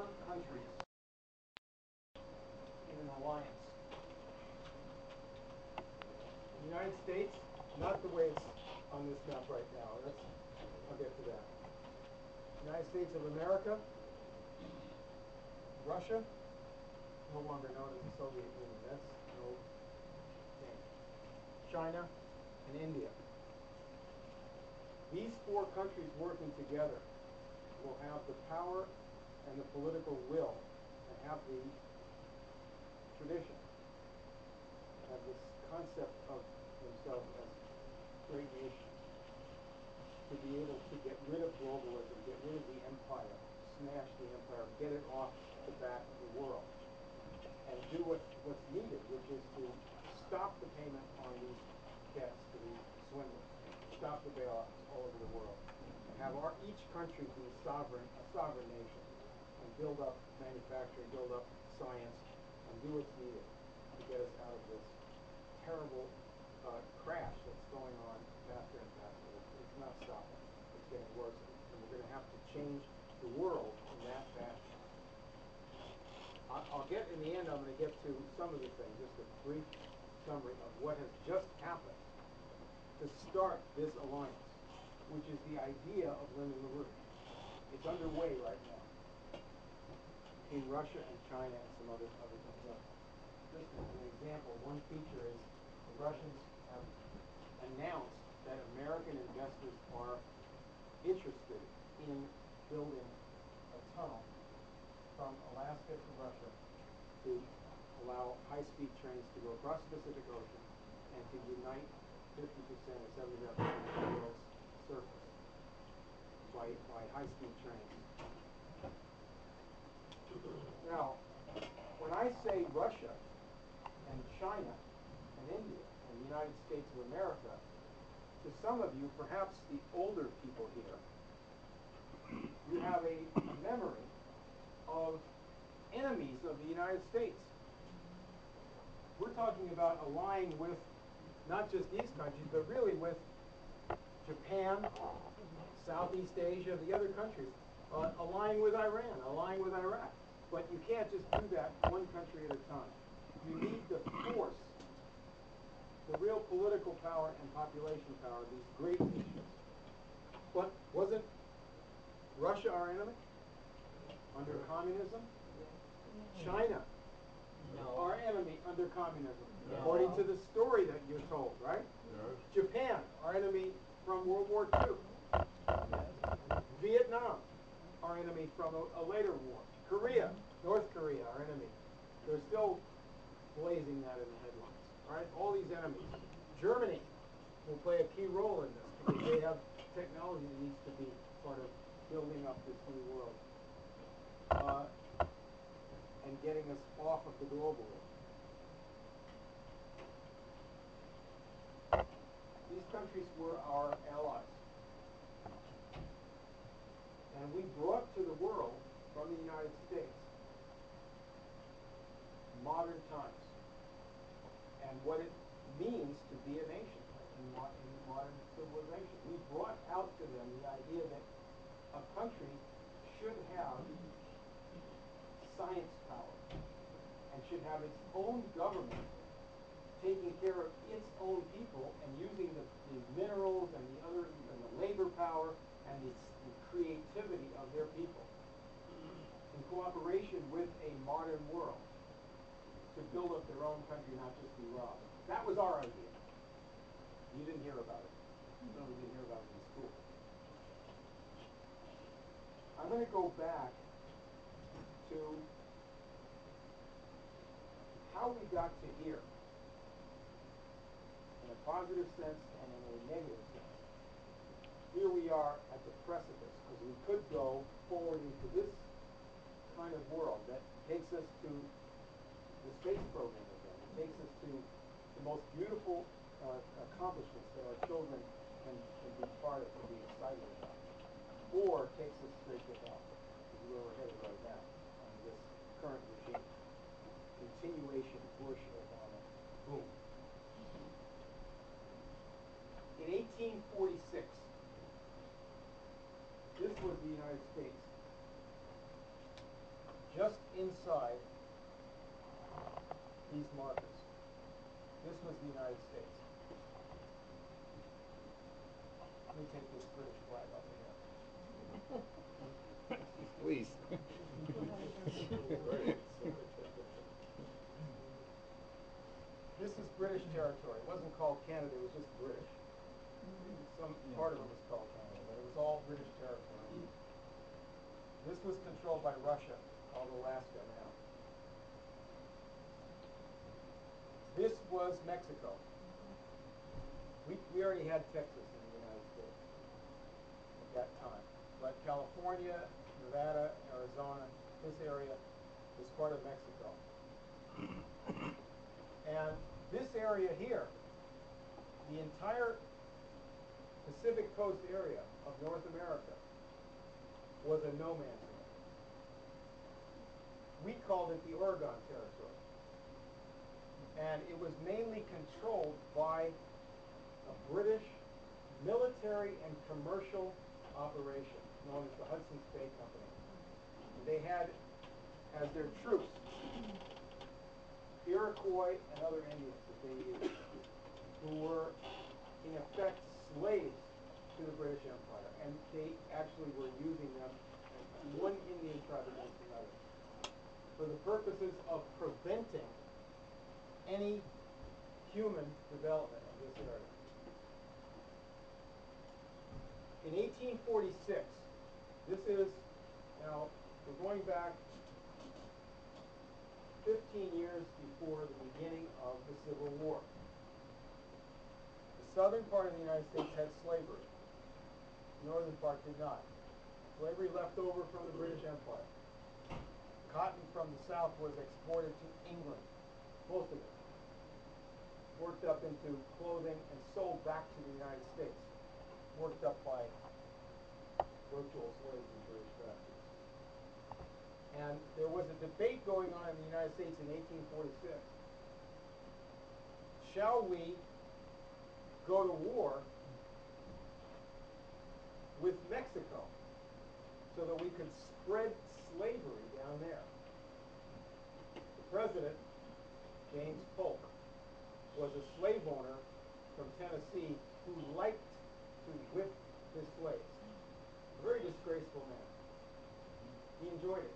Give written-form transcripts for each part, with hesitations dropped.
4 countries in an alliance. The United States, not the way it's on this map right now. I'll get to that. United States of America, Russia, no longer known as the Soviet Union. That's no thing. China and India. These 4 countries working together will have the power and the political will and have the tradition, have this concept of themselves as great nations, to be able to get rid of globalism, get rid of the empire, smash the empire, get it off the back of the world, and do what's needed, which is to stop the payment on these debts to these swindlers, stop the bailouts all over the world, and have each country be a sovereign nation, and build up manufacturing, build up science, and do what's needed to get us out of this terrible crash that's going on faster and faster. It's not stopping. It's getting worse, and we're going to have to change the world in that fashion. I'll get, in the end, I'm going to get to some of the things, just a brief summary of what has just happened to start this alliance, which is the idea of Lyndon LaRue. It's underway right now in Russia and China and some other things. Just as an example, one feature is the Russians have announced that American investors are interested in building a tunnel from Alaska to Russia to allow high-speed trains to go across the Pacific Ocean and to unite 50% or 75% of the world's surface by high-speed trains. Now, when I say Russia and China and India and the United States of America, to some of you, perhaps the older people here, you have a memory of enemies of the United States. We're talking about allying with not just these countries, but really with Japan, Southeast Asia, the other countries, allying with Iran, allying with Iraq. But you can't just do that one country at a time. You need to force the real political power and population power of these great nations. But wasn't Russia our enemy under communism? China, our enemy under communism, according to the story that you're told, right? Japan, our enemy from World War II. Vietnam, our enemy from a later war. Korea, North Korea, our enemy. They're still blazing that in the headlines. Right? All these enemies. Germany will play a key role in this because they have technology that needs to be part of building up this new world and getting us off of the global world. These countries were our allies. And we brought to the world from the United States modern times and what it means to be a nation in modern civilization. We brought out to them the idea that a country should have science power and should have its own government taking care of its own people and using the minerals and the labor power and the creativity of their people in cooperation with a modern world to build up their own country, not just be robbed. That was our idea. You didn't hear about it. No, we didn't hear about it in school. I'm going to go back to how we got to here, in a positive sense and in a negative sense. Here we are at the precipice, because we could go forward into this kind of world that takes us to the space program again. It takes us to the most beautiful accomplishments that our children can be part of, can be excited about. Or takes us straight to hell, which is where we're headed right now, under this current regime. Continuation, Bush, Obama, boom. In 1846, this was the United States. just inside these markers. This was the United States. Let me take this British flag off of here. Please. This is British territory. It wasn't called Canada, it was just British. Some part of it was called Canada, but it was all British territory. This was controlled by Russia, called Alaska now. This was Mexico. We already had Texas in the United States at that time. But California, Nevada, Arizona, this area is part of Mexico. And this area here, the entire Pacific Coast area of North America, was a no man's land. We called it the Oregon Territory. And it was mainly controlled by a British military and commercial operation known as the Hudson's Bay Company. They had as their troops Iroquois and other Indians that they used, who were in effect slaves to the British Empire, and they actually were using them as one Indian tribe against another for the purposes of preventing any human development of this area. In 1846, this is, now we're going back 15 years before the beginning of the Civil War. The southern part of the United States had slavery. The northern part did not. Slavery left over from the British Empire. Cotton from the south was exported to England, most of it. Worked up into clothing and sold back to the United States. Worked up by virtual slaves in British factories. And there was a debate going on in the United States in 1846. Shall we go to war with Mexico so that we could spread slavery down there? The president, James Polk, was a slave owner from Tennessee who liked to whip his slaves. A very disgraceful man. He enjoyed it.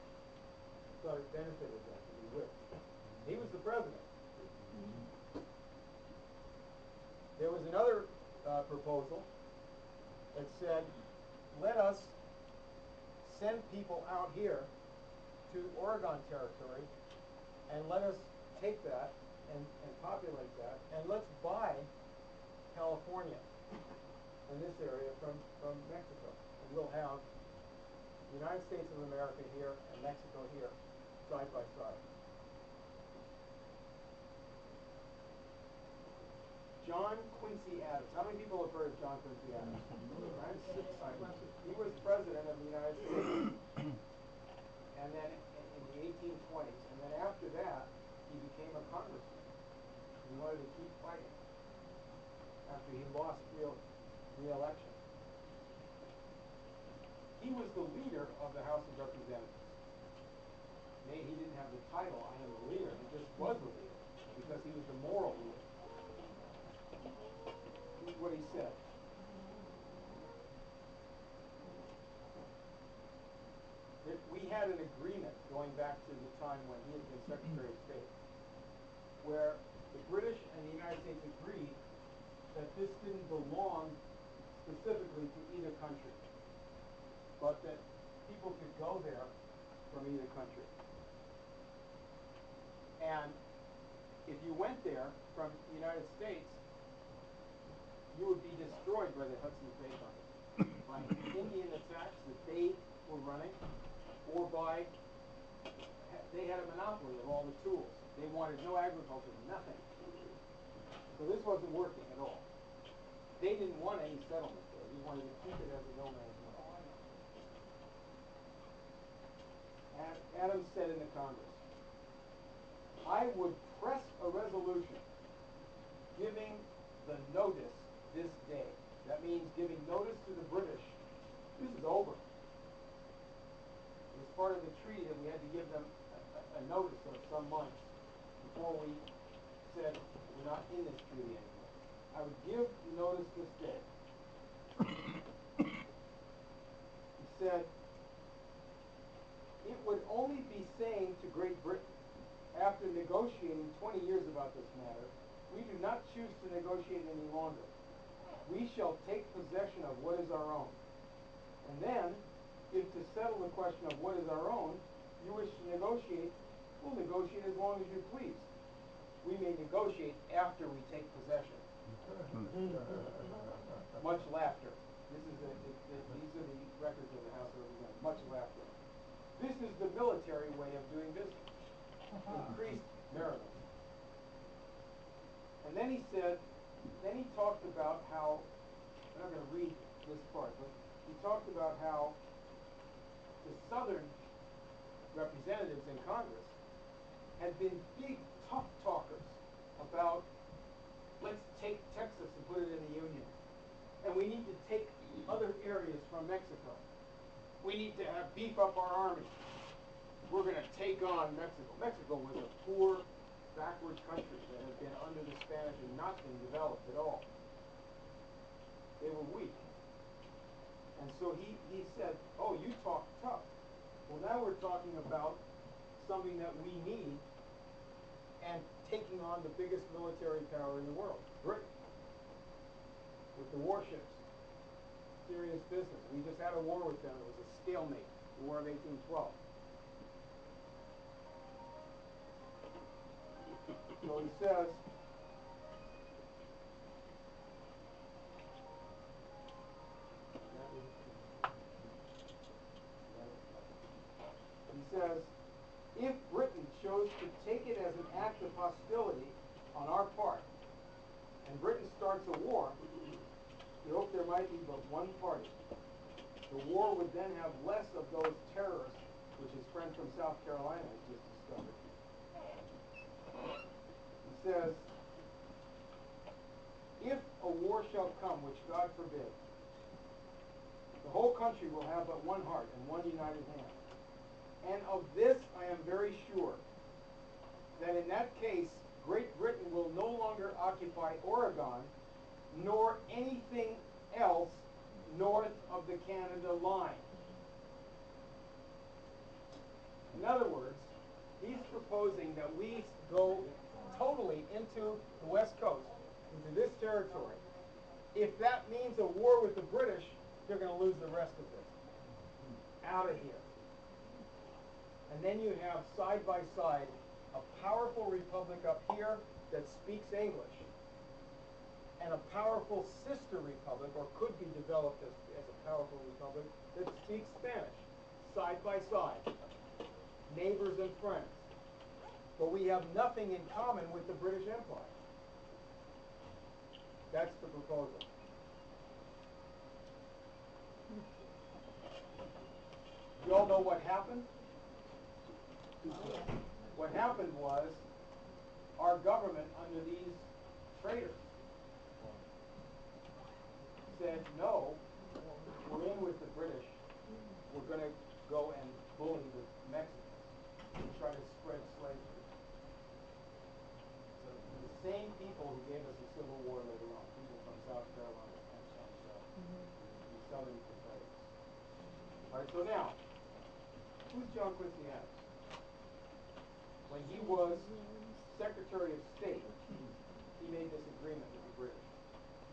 Thought it benefited them to be whipped. He was the president. There was another proposal that said, let us send people out here to Oregon Territory and let us take that and populate that, and let's buy California in this area from Mexico. And we'll have the United States of America here and Mexico here, side by side. John Quincy Adams. How many people have heard of John Quincy Adams? Right? He was president of the United States, and then in the 1820s, and then after that, he became a congressman. He wanted to keep fighting after he lost re-election. He was the leader of the House of Representatives. He didn't have the title, I am the leader. He just was the leader because he was the moral leader. This is what he said. We had an agreement going back to the time when he had been Secretary of State, where the British and the United States agreed that this didn't belong specifically to either country, but that people could go there from either country. And if you went there from the United States, you would be destroyed by the Hudson's Bay Company, by Indian attacks that they were running, or by, they had a monopoly of all the tools. They wanted no agriculture, nothing. So this wasn't working at all. They didn't want any settlement there. They wanted to keep it as a no man's land. And Adams said in the Congress, I would press a resolution giving the notice this day. That means giving notice to the British, this is over. This part of the treaty that we had to give them a notice of some months before we said we're not in this treaty anymore. I would give notice this day. He said, it would only be saying to Great Britain, after negotiating 20 years about this matter, we do not choose to negotiate any longer. We shall take possession of what is our own. And then, if to settle the question of what is our own, you wish to negotiate, we'll negotiate as long as you please. We may negotiate after we take possession. Much laughter. These are the records of the House of Representatives. Much laughter. This is the military way of doing business. Increased merriment. And then he said, then he talked about how, I'm not going to read this part, but he talked about how the Southern representatives in Congress had been big, tough talkers about, let's take Texas and put it in the Union. And we need to take other areas from Mexico. We need to beef up our army. We're going to take on Mexico. Mexico was a poor, backward country that had been under the Spanish and not been developed at all. They were weak. And so he said, oh, you talk tough. Well, now we're talking about something that we need and taking on the biggest military power in the world, Britain, with the warships. Serious business. We just had a war with them. It was a stalemate, the War of 1812. So he says, if Britain chose to take it as an act of hostility on our part, and Britain starts a war, we hope there might be but one party. The war would then have less of those terrorists, which his friend from South Carolina has just discovered. He says, if a war shall come, which God forbid, the whole country will have but one heart and one united hand. And of this I am very sure, that in that case, Great Britain will no longer occupy Oregon, nor anything else north of the Canada line. In other words, he's proposing that we go totally into the West Coast, into this territory. If that means a war with the British, they're going to lose the rest of this. Out of here. And then you have side by side a powerful republic up here that speaks English, and a powerful sister republic, or could be developed as a powerful republic, that speaks Spanish, side by side, neighbors and friends. But we have nothing in common with the British Empire. That's the proposal. You all know what happened? What happened was our government under these traitors said, no, we're in with the British. We're going to go and bully the Mexicans and try to spread slavery. So the same people who gave us the Civil War later on, people from South Carolina and the Southern Confederates. All right, so now, who's John Quincy Adams? When he was Secretary of State, he made this agreement with the British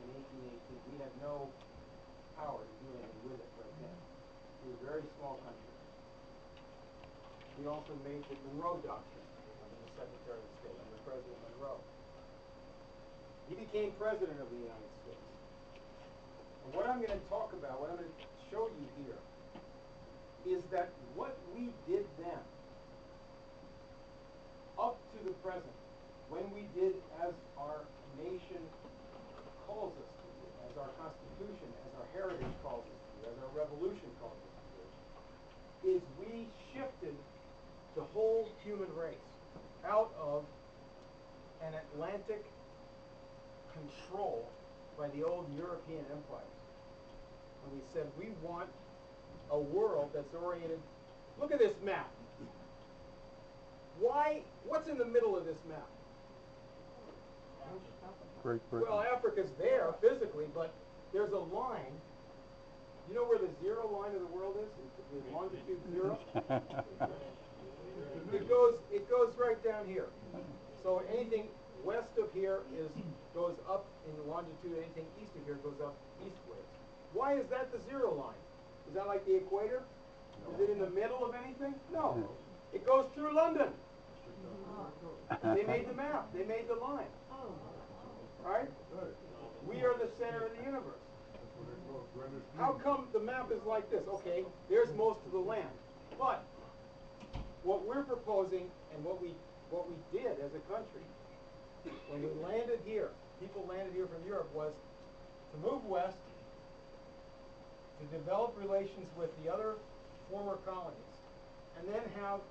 in 1818. We had no power to do anything with it right then. It was a very small country. He also made the Monroe Doctrine under the Secretary of State, under President Monroe. He became President of the United States. And what I'm going to talk about, what I'm going to show you here, is that what we did then, up to the present, when we did as our nation calls us to do, as our Constitution, as our heritage calls us to do, as our revolution calls us to do, is we shifted the whole human race out of an Atlantic control by the old European empires. And we said we want a world that's oriented Look at this map. What's in the middle of this map? Great Britain. Well, Africa's there physically, but there's a line. You know where the zero line of the world is? The longitude 0? It goes right down here. So anything west of here goes up in longitude. Anything east of here goes up eastwards. Why is that the zero line? Is that like the equator? Is it in the middle of anything? No. It goes through London. They made the map. They made the line. Right? We are the center of the universe. How come the map is like this? Okay, there's most of the land. But what we're proposing and what we did as a country when we landed here, people landed here from Europe, was to move west, to develop relations with the other former colonies, and then have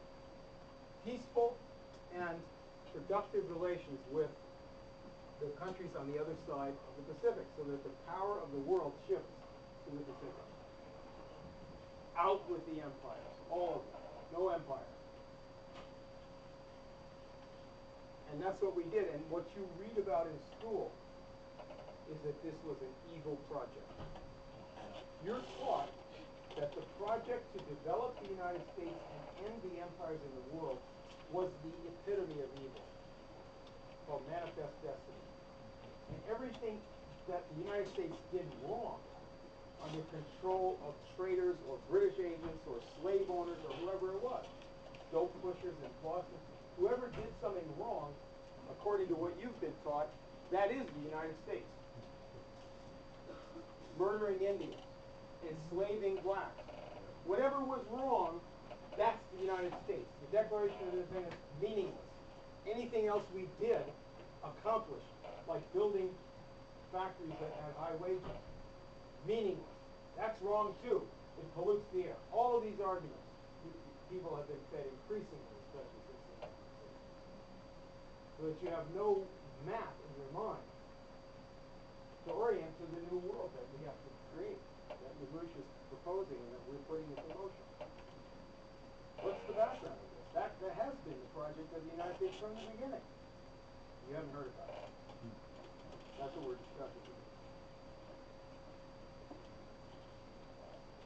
peaceful and productive relations with the countries on the other side of the Pacific, so that the power of the world shifts to the Pacific. Out with the empires, all of them, no empire. And that's what we did. And what you read about in school is that this was an evil project. You're taught that the project to develop the United States and end the empires in the world was the epitome of evil, called manifest destiny. And everything that the United States did wrong under control of traders or British agents or slave owners or whoever it was, dope pushers in Boston, whoever did something wrong, according to what you've been taught, that is the United States. Murdering Indians, enslaving blacks. Whatever was wrong, that's the United States. The Declaration of Independence is meaningless. Anything else we did accomplished, like building factories at high wages, meaningless. That's wrong too. It pollutes the air. All of these arguments, people have been fed increasingly, especially since the 1960s, so that you have no map in your mind to orient to the new world that we have to create, that LaRouche is proposing and that we're putting into motion. What's the background of this? That has been the project of the United States from the beginning. You haven't heard about it. That's what we're discussing today.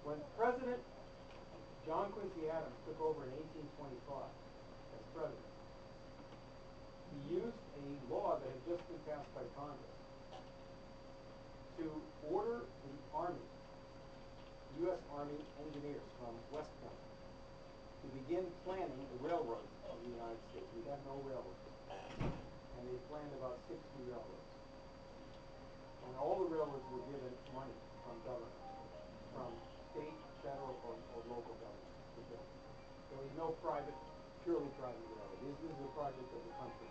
When President John Quincy Adams took over in 1825 as president, he used a law that had just been passed by Congress to order the Army, U.S. Army engineers from West Point, to begin planning the railroads of the United States. We had no railroads. And they planned about 60 railroads. And all the railroads were given money from government, from state, federal, or local government to build. There was no private, purely private railroad. This is a project of the country.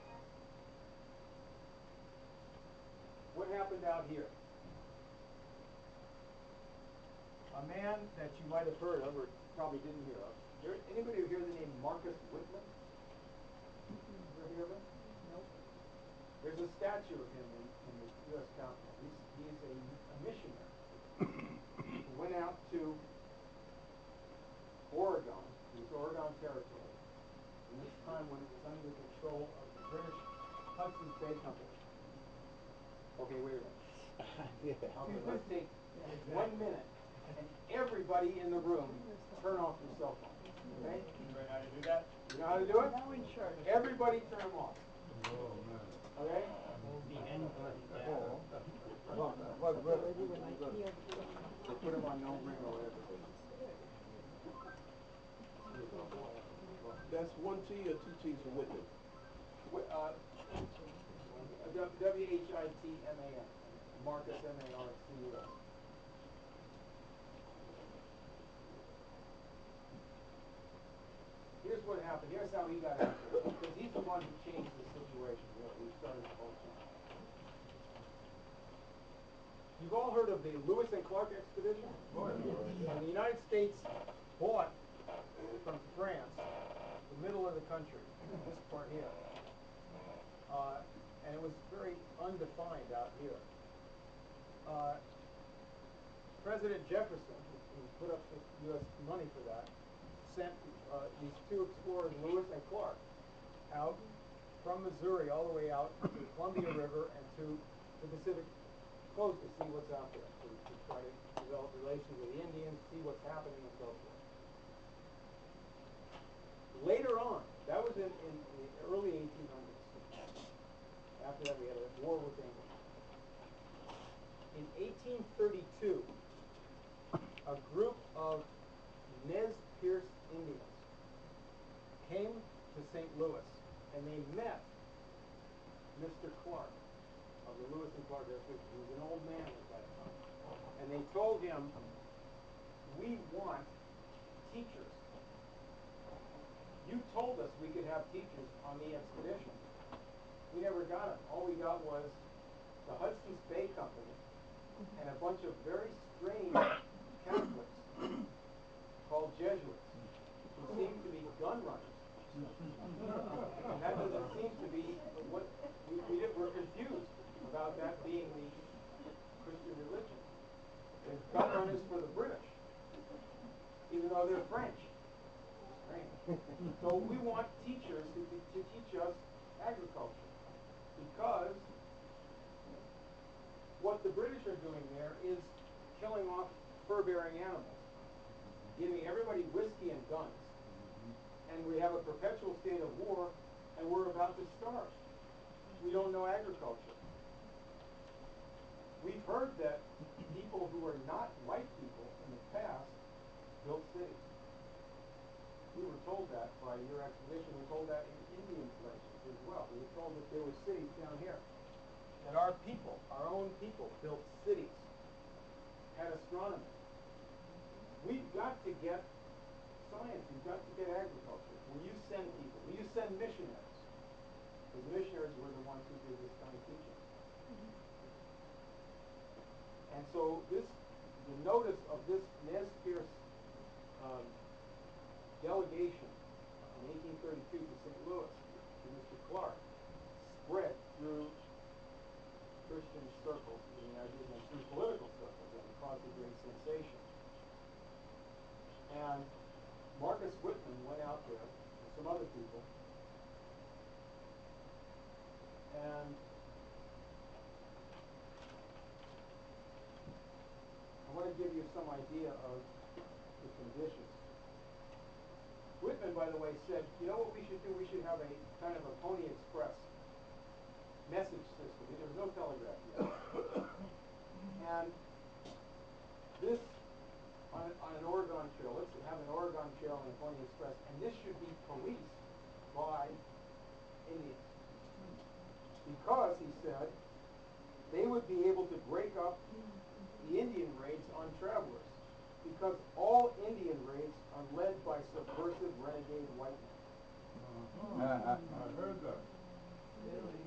What happened out here? A man that you might have heard of, or probably didn't hear of. Anybody hear the name Marcus Whitman? Ever hear of him? No. There's a statue of him in the U.S. Capitol. He's a missionary who went out to Oregon. It was Oregon Territory. In this time when it was under the control of the British Hudson's Bay Company. Okay, wait a minute. Okay, let's take 1 minute and everybody in the room turn off your cell phone. Okay? You know how to do that? You know how to do it? Everybody turn them off. Okay? The end button down. They put them on no ring or whatever. That's one T or two T's for Whitman? W-H-I-T-M-A-N. Marcus M-A-R-C-U-S. Here's what happened. Here's how he got out there. Because he's the one who changed the situation, really. He started the whole thing. You've all heard of the Lewis and Clark expedition? And the United States bought from France the middle of the country, this part here. And it was very undefined out here. President Jefferson, who put up the U.S. money for that, sent these two explorers, Lewis and Clark, out from Missouri all the way out to the Columbia River and to the Pacific coast to see what's out there, to try to develop relations with the Indians, see what's happening, and so forth. Later on, that was in the early 1800s. After that, we had a war with England. In 1832, a group of Nez Perce Indians came to St. Louis, and they met Mr. Clark of the Lewis and Clark Expedition. He was an old man at that time. And they told him, "We want teachers. You told us we could have teachers on the expedition. We never got them. All we got was the Hudson's Bay Company and a bunch of very strange Catholics called Jesuits who seem to be gun runners. And that doesn't seem to be what we're confused about that being the Christian religion. They're gun runners for the British, even though they're French. Strange. So we want teachers to teach us agriculture, because what the British are doing there is killing off fur-bearing animals, giving everybody whiskey and guns, and we have a perpetual state of war, and we're about to starve. We don't know agriculture. We've heard that people who are not white people in the past built cities. We were told that by your expedition. We were told that in Indian legends as well. We were told that there were cities down here. That our people, our own people, built cities, had astronomy. We've got to get science. We've got to get agriculture. Will you send people? Will you send missionaries? Because the missionaries were the ones who did this kind of teaching. And so the notice of this Nez Perce delegation in 1832 to St. Louis to Mr. Clark spread through Christian circles in the United States and through political circles, and caused a great sensation. And Marcus Whitman went out there with some other people, and I want to give you some idea of the conditions. Whitman, by the way, said, you know what we should do? We should have a kind of a Pony Express message system. There was no telegraph yet. And this, on an Oregon Trail, let's have an Oregon Trail and a Pony Express, and this should be policed by Indians. Because, he said, they would be able to break up the Indian raids on travelers. Because all Indian raids are led by subversive renegade white men. I heard that. Really?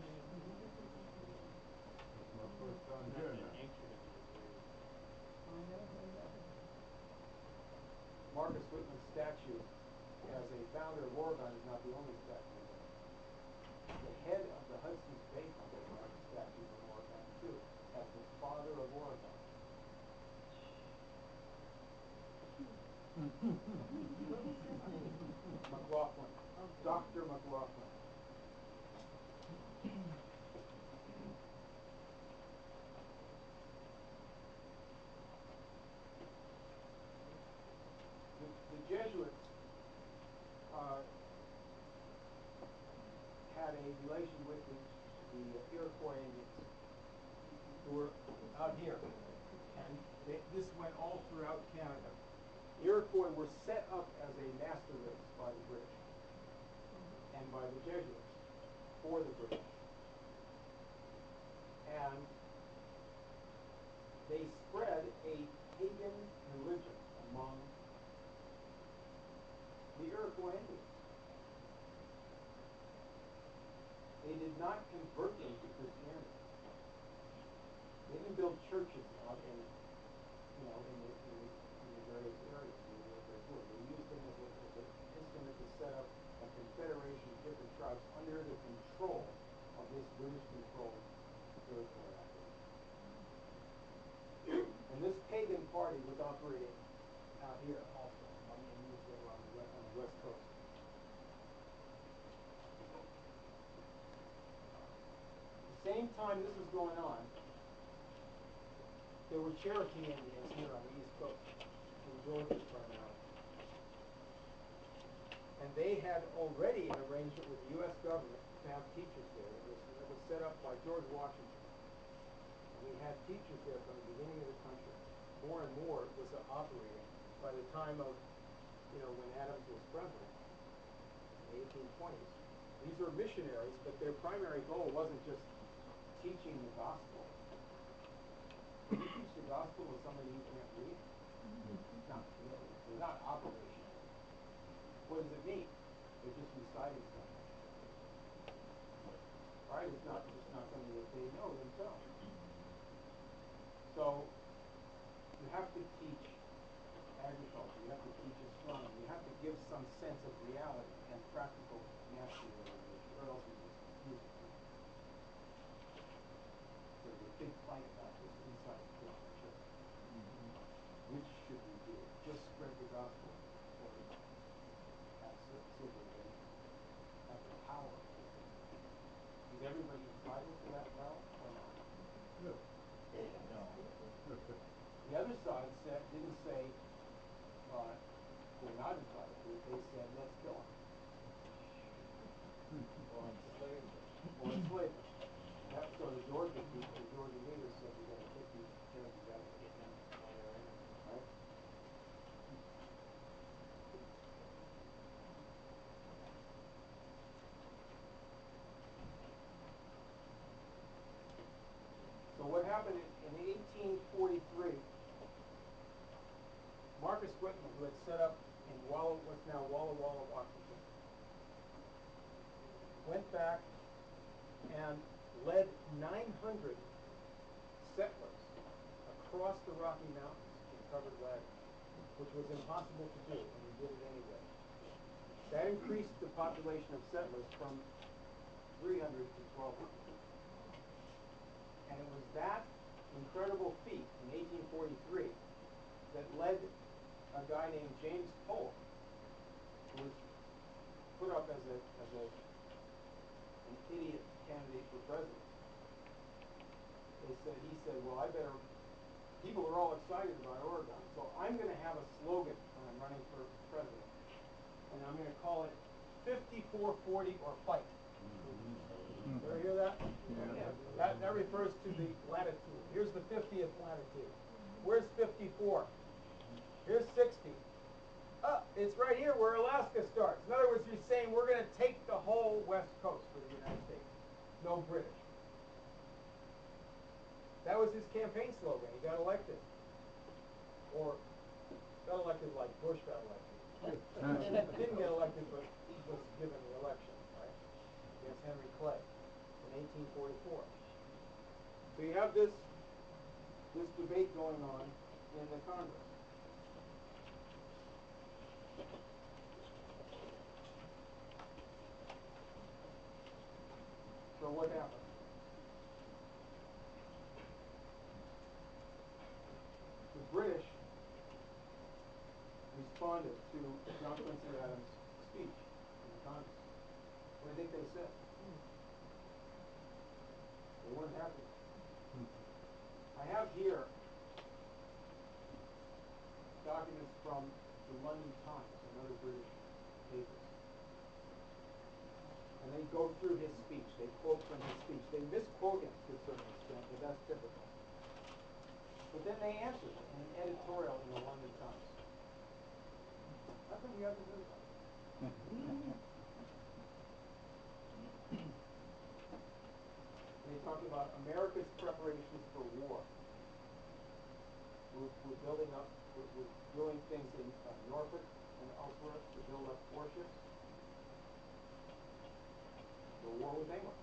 That's my first time hearing that. I know. Marcus Whitman's statue as a founder of Oregon is not the only statue there. The head of the Hudson's Bay Company has a statue in Oregon too, as the father of Oregon. McLaughlin, Dr. McLaughlin. The Jesuits had a relation with the Iroquois Indians who were out here, and this went all throughout Canada. Iroquois were set up as a master race by the British and by the Jesuits for the British. And they spread a pagan religion among the Iroquois Indians. They did not convert them to Christianity. They didn't build churches out in the various areas where they were. They used them as an instrument to set up a confederation of different tribes under the control of this British-controlled Iroquois outfit. And this pagan party was operating out here also, on the time this was going on, there were Cherokee Indians here on the East Coast, in Georgia primarily. And they had already an arrangement with the U.S. government to have teachers there. It was set up by George Washington. And we had teachers there from the beginning of the country. More and more it was operating by the time of, when Adams was president in the 1820s. These were missionaries, but their primary goal wasn't just teaching the gospel. Can you teach the gospel to somebody who can't read? Not really. They're not operational. What does it mean? They're just reciting something. Right? It's not something that they know themselves. So you have to teach agriculture. You have to teach astronomy. You have to give some sense of reality and practical mastery of English, or else you just use it. There's a big fight about this inside the Christian church. Which should we do? Just spread the gospel, or have civilization, have the power? Is everybody entitled to that power or not? No. No. The other side didn't say they're not entitled to it. They said, let's kill them. Or enslave them. Or enslave them. So the Georgia people, the Georgia leaders said, we got to hit these Cherokees out and get them on their enemies, right? So what happened in 1843, Marcus Whitman, who had set up in what's now Walla Walla, Washington, went back and led 900 settlers across the Rocky Mountains in covered wagon, which was impossible to do, and he did it anyway. That increased the population of settlers from 300 to 1,200. And it was that incredible feat in 1843 that led a guy named James Polk, who was put up as an idiot candidate for president. He said, well, people are all excited about Oregon, so I'm going to have a slogan when I'm running for president. And I'm going to call it 54-40 or fight. You ever hear that? Yeah. That refers to the latitude. Here's the 50th latitude. Where's 54? Here's 60. It's right here where Alaska starts. In other words, you're saying we're going to take the whole West Coast for the United States. No British. That was his campaign slogan. He got elected. Or got elected like Bush got elected. Didn't get elected, but was given the election, right? Against Henry Clay in 1844. So you have this debate going on in the Congress. So what happened? The British responded to John Quincy Adams' speech in the Congress. What do you think they said? They weren't happy. I have here documents from the London Times and other British papers. And they go through his speech. They quote from his speech. They misquote him to a certain extent, but that's typical. But then they answered it in an editorial in the London Times. That's what we have to do about it. They talk about America's preparations for war. We're building up, we're doing things in Norfolk and elsewhere to build up warships. The war with England.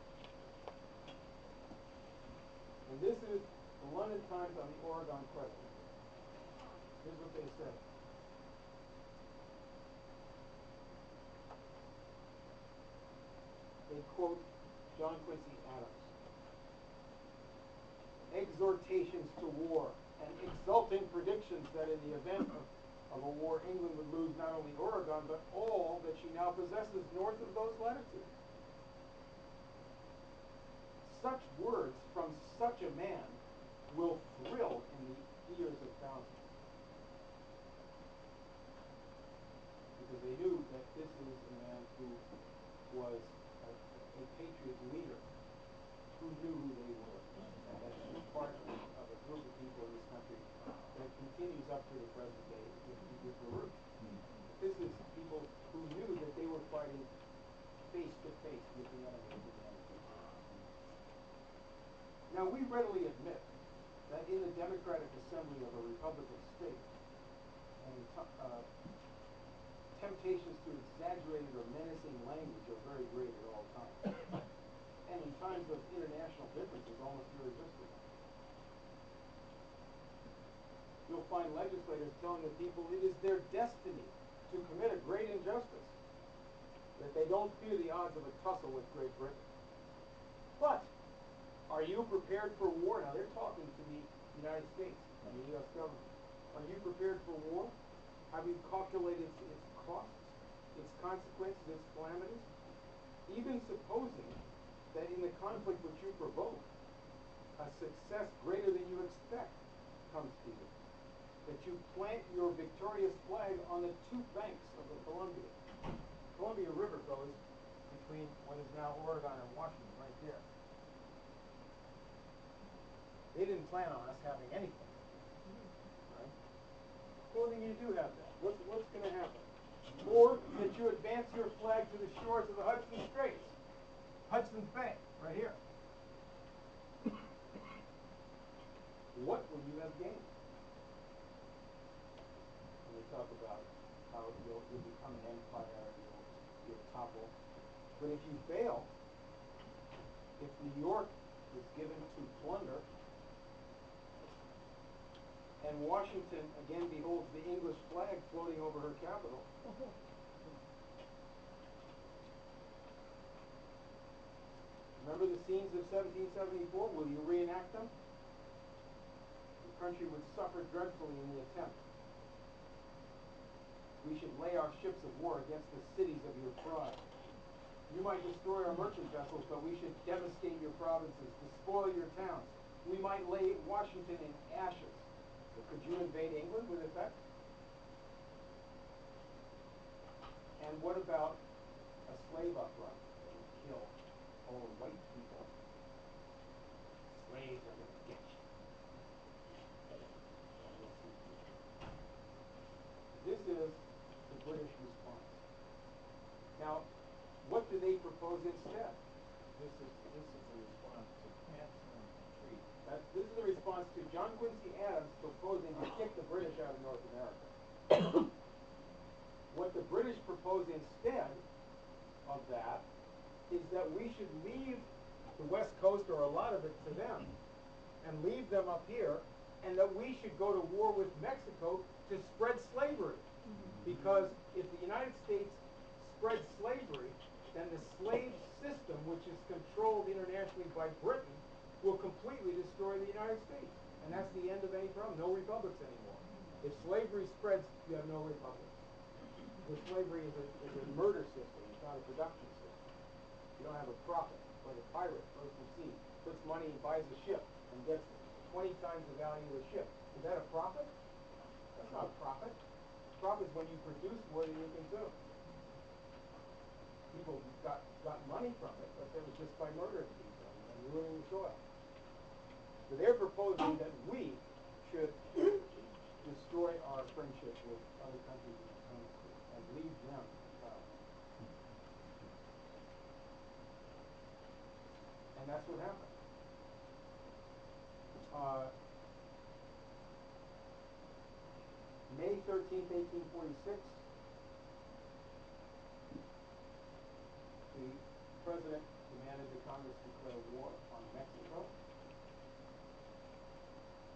And this is the London Times on the Oregon question. Here's what they say. They quote John Quincy Adams. Exhortations to war and exulting predictions that in the event of a war, England would lose not only Oregon, but all that she now possesses north of those latitudes. such words from such a man will thrill in the ears of thousands. Because they knew that this is a man who was a patriot leader who knew who they were, and that he was part of a group of people in this country that continues up to the present day with Baruch. This is people who knew that they were fighting face to face with the enemy of humanity. Now, we readily admit that in the democratic assembly of a republican state, and temptations to exaggerated or menacing language are very great at all times. And in times of international differences, almost irresistible. You'll find legislators telling the people it is their destiny to commit a great injustice, that they don't fear the odds of a tussle with Great Britain. But are you prepared for war? Now they're talking to the United States and the U.S. government. Are you prepared for war? Have you calculated its costs, its consequences, its calamities? Even supposing that in the conflict which you provoke, a success greater than you expect comes to you, that you plant your victorious flag on the two banks of the Columbia. Columbia River goes between what is now Oregon and Washington, right there. They didn't plan on us having anything, right? Supposing you do have that, what's going to happen? Or that you advance your flag to the shores of the Hudson Straits, Hudson's Bay, right here. What will you have gained? And we talk about how you'll become an empire, you'll topple. But if you fail, if New York is given to plunder, and Washington again beholds the English flag floating over her capital, remember the scenes of 1774? Will you reenact them? The country would suffer dreadfully in the attempt. We should lay our ships of war against the cities of your pride. You might destroy our merchant vessels, but we should devastate your provinces, despoil your towns. We might lay Washington in ashes. But could you invade England with effect? And what about a slave uprising that would kill all the white people? Slaves are going to get you. This is the British response. Now, what do they propose instead? This is the response to canceling the treaty. This is the response to John Quincy Adams proposing to kick the British out of North America. What the British propose instead of that is that we should leave the West Coast, or a lot of it, to them, and leave them up here, and that we should go to war with Mexico to spread slavery. Because if the United States spreads slavery, then the slave system, which is controlled internationally by Britain, will completely destroy the United States. And that's the end of any problem. No republics anymore. If slavery spreads, you have no republics. Because slavery is a murder system. It's not a production system. You don't have a profit. Or the pirate goes to sea, puts money and buys a ship, and gets 20 times the value of the ship. Is that a profit? That's not a profit. Profit is when you produce more than you consume. People got money from it, but it was just by murdering people and ruining the soil. So they're proposing that we should destroy our friendship with other countries in the hemisphere and leave them out. And that's what happened. May 13th, 1846, the President demanded that Congress declare war on Mexico.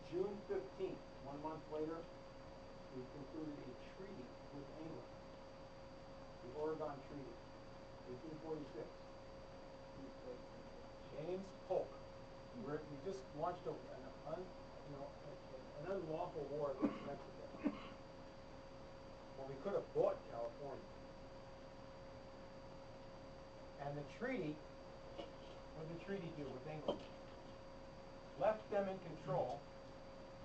June 15th, 1 month later, we concluded a treaty with England, the Oregon Treaty, 1846. James Polk. We just launched an unlawful war against Mexico. Well, we could have bought California. And the treaty what did the treaty do with England? Left them in control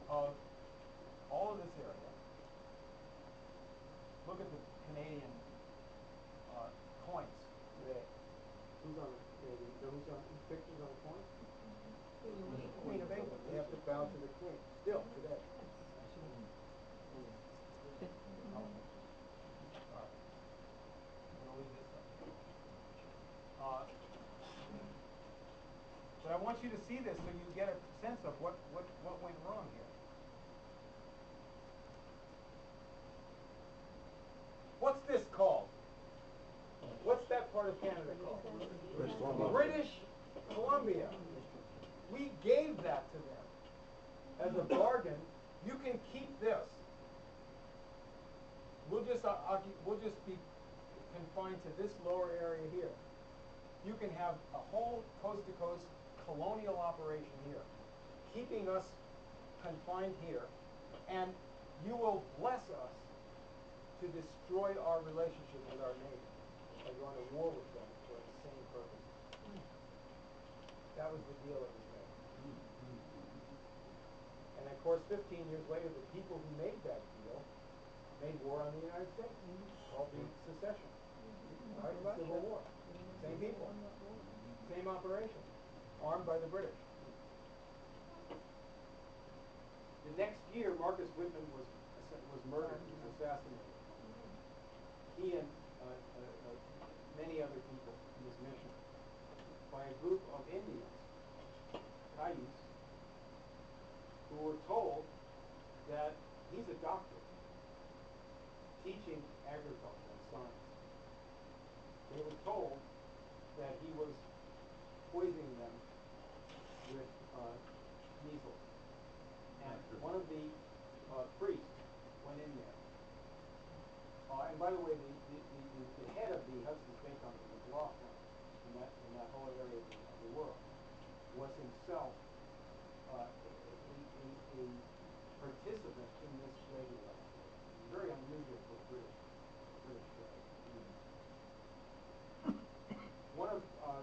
of all of this area. Look at the Canadian coins today. Who's on the Canadian? Who's on the pictures on the coin? Queen of England. We have to bow to the Queen still today. I'm gonna leave this up. But I want you to see this so you get a sense of what went wrong here. What's this called? What's that part of Canada called? British Columbia. We gave that to them as a bargain. You can keep this. We'll just be confined to this lower area here. You can have a whole coast-to-coast colonial operation here, keeping us confined here, and you will bless us to destroy our relationship with our neighbor by going to war with them for the same purpose. That was the deal that was made. And of course, 15 years later, the people who made that deal made war on the United States, called the secession, right? Civil War. Same people, same operation, armed by the British. The next year, Marcus Whitman was murdered, he was assassinated. He and many other people in his mission by a group of Indians, Cayuse, who were told that he's a doctor teaching agriculture and science. They were told that he was poisoning them with measles. And one of the priests went in there. And by the way, the head of the Hudson's Bay Company, the law firm in that whole area of the world, was himself a participant in this slavery operation. Very unusual for British trade. One of the man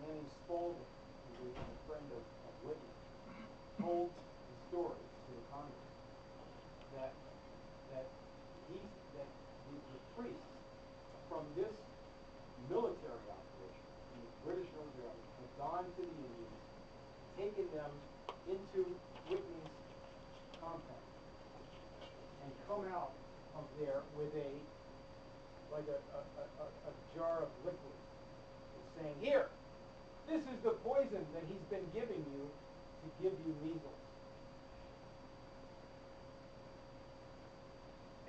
named Spaulding, who was a friend of Whitman, told the story to the Congress that the priests from this military operation, the British military operation, had gone to the Indians, taken them into Whitman's compound, and come out of there with a jar of liquid, and saying, "Here, this is the poison that he's been giving you to give you measles."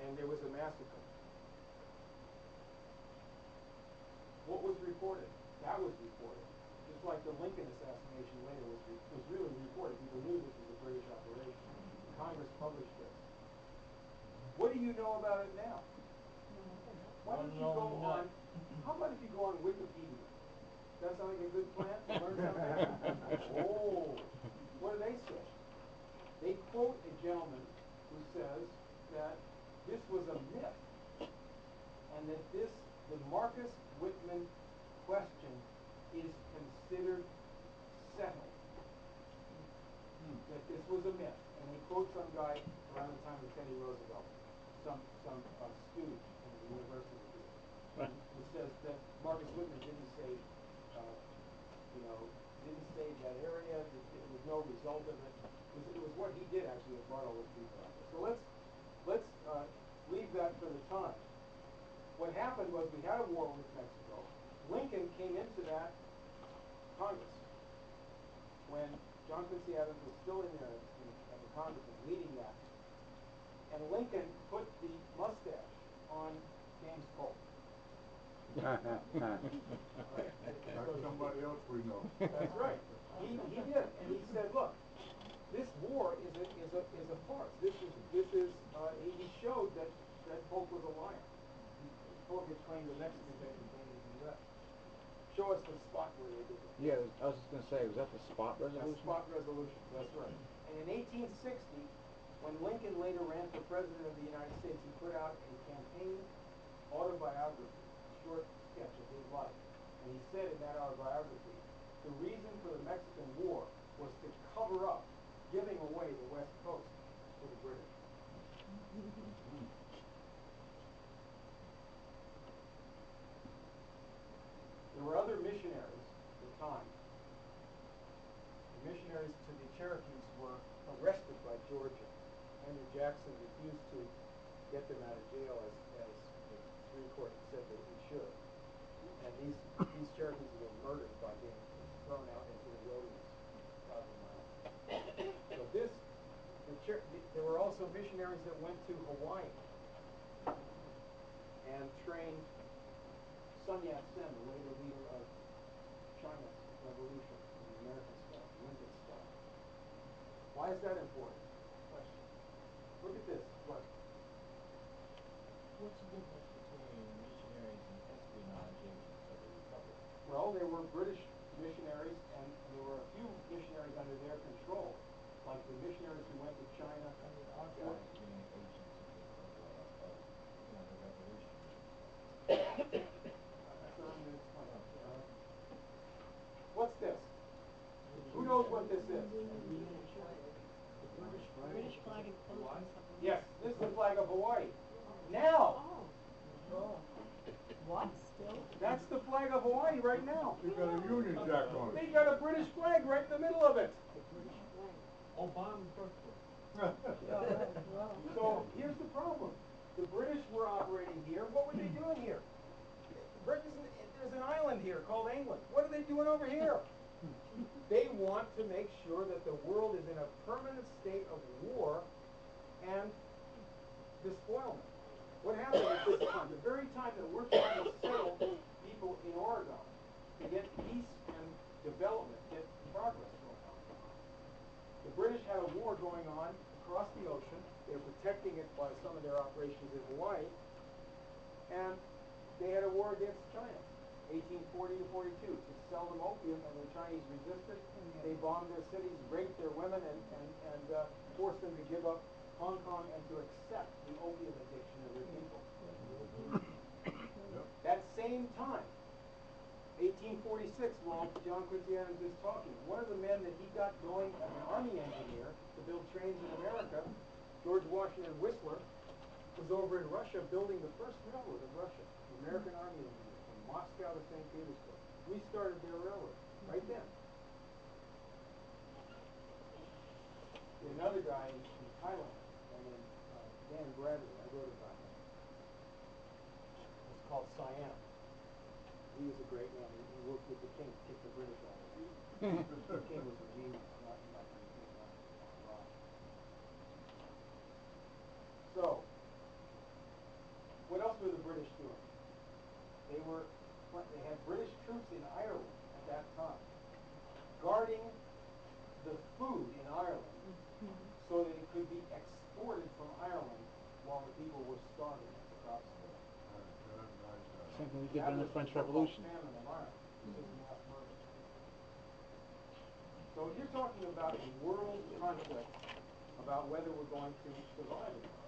And there was a massacre. What was reported? That was reported. Just like the Lincoln assassination later was really reported. People knew this was a British operation. Congress published this. What do you know about it now? Why don't you go on? How about if you go on Wikipedia? That sound like a good plan to learn something? Oh, what do they say? They quote a gentleman who says that this was a myth, and that the Marcus Whitman question is considered settled. That this was a myth, and they quote some guy around the time of Teddy Roosevelt, some student from the university here, who says that Marcus Whitman didn't say, didn't say that area. There was no result of it. It was what he did actually that brought all those people out there. So let's leave that for the time. What happened was we had a war with Mexico. Lincoln came into that Congress when John Quincy Adams was still in there as a congressman leading that. And Lincoln put the mustache on James Polk. Like somebody else we know. That's right. He did, and he said, "Look, this war is a farce. This is he showed that Polk was a liar. Polk had claimed the Mexicans had invaded the U.S. Show us the spot where they did it." Yeah, I was just going to say, was that the spot resolution? That's spot resolution, that's right. And in 1860, when Lincoln later ran for president of the United States, he put out a campaign autobiography, a short sketch of his life. And he said in that autobiography, the reason for the Mexican War was to cover up giving away the West Coast to the British. There were other missionaries at the time. The missionaries to the Cherokees were arrested by Georgia. Andrew Jackson refused to get them out of jail as the Supreme Court said that he should. And these Cherokees were murdered by being thrown out into the wilderness, 1,000 miles. So there were also missionaries that went to Hawaii and trained Sun Yat-sen, the later leader of China's revolution in the American style, Lincoln style. Why is that important? Question. Look at this. What? What's the difference between missionaries and espionage agents of the Republic? Well, there were British missionaries, and there were a few missionaries under their control, like the missionaries who went to China. I mean, our guys being agents of the revolution. That's what I'm going to explain. What's this? Who knows what this is? British flag and clothing. Yes, this is the flag of Hawaii. Now, Oh. What? Still? that's the flag of Hawaii right now. They got a Union Jack on They it. got a British flag right in the middle of it. Obama's birthplace. So here's the problem. The British were operating here. What were they doing here? There's an island here called England. What are they doing over here? They want to make sure that the world is in a permanent state of war and despoilment. What happened at this time? The very time that we're trying to settle people in Oregon to get peace and development, get progress going on. The British had a war going on across the ocean. They're protecting it by some of their operations in Hawaii. And they had a war against China, 1840 to 42, to sell them opium, and the Chinese resisted. They bombed their cities, raped their women, and forced them to give up Hong Kong and to accept the opium addiction of their people. That same time, 1846, while John Quincy Adams is talking, one of the men that he got going as an army engineer to build trains in America, George Washington Whistler, was over in Russia building the first railroad of Russia, the American army engineer, from Moscow to St. Petersburg. We started their railroad right then. Another guy in Thailand, named Dan Bradley, I wrote about him. It's called Siam. He was a great man. He worked with the king, kicked the British out of there. The king was a genius, not anything wrong. So, what else were the British doing? They had British troops in Ireland at that time, guarding the food in Ireland so that it could be exported from Ireland while the people were starving at the crops failed. Same thing we did during the French Revolution. Famine of Ireland. This is mass murder. So you're talking about a world conflict about whether we're going to survive or not.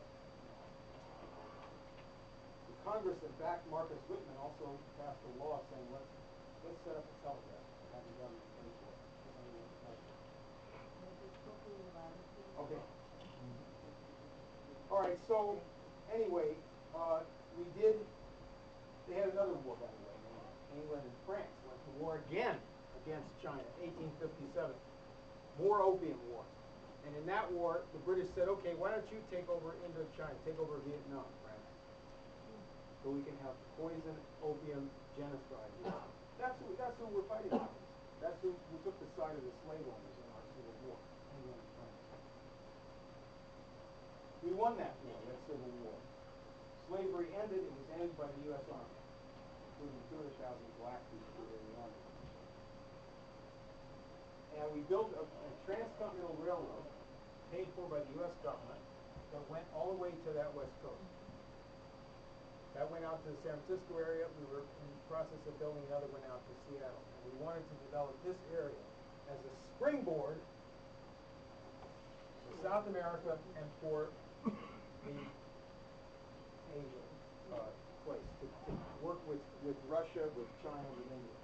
The Congress that backed Marcus Whitman also passed a law saying let's set up a telegraph and have the government pay for it. Okay. All right. So anyway, they had another war, by the way. England and France went to war again against China, 1857. More opium wars. And in that war, the British said, okay, why don't you take over Indochina, take over Vietnam, France, so we can have poison, opium, genocide. That's who we're fighting against. That's who took the side of the slave owners in our Civil War, England and France. We won that war, that Civil War. Slavery ended. It was ended by the U.S. Army, including 200,000 black people who were in the Army. And we built a transcontinental railroad paid for by the U.S. government that went all the way to that West Coast. That went out to the San Francisco area. We were in the process of building another one out to Seattle. And we wanted to develop this area as a springboard for South America and for the Asia place to work with Russia, with China, with India.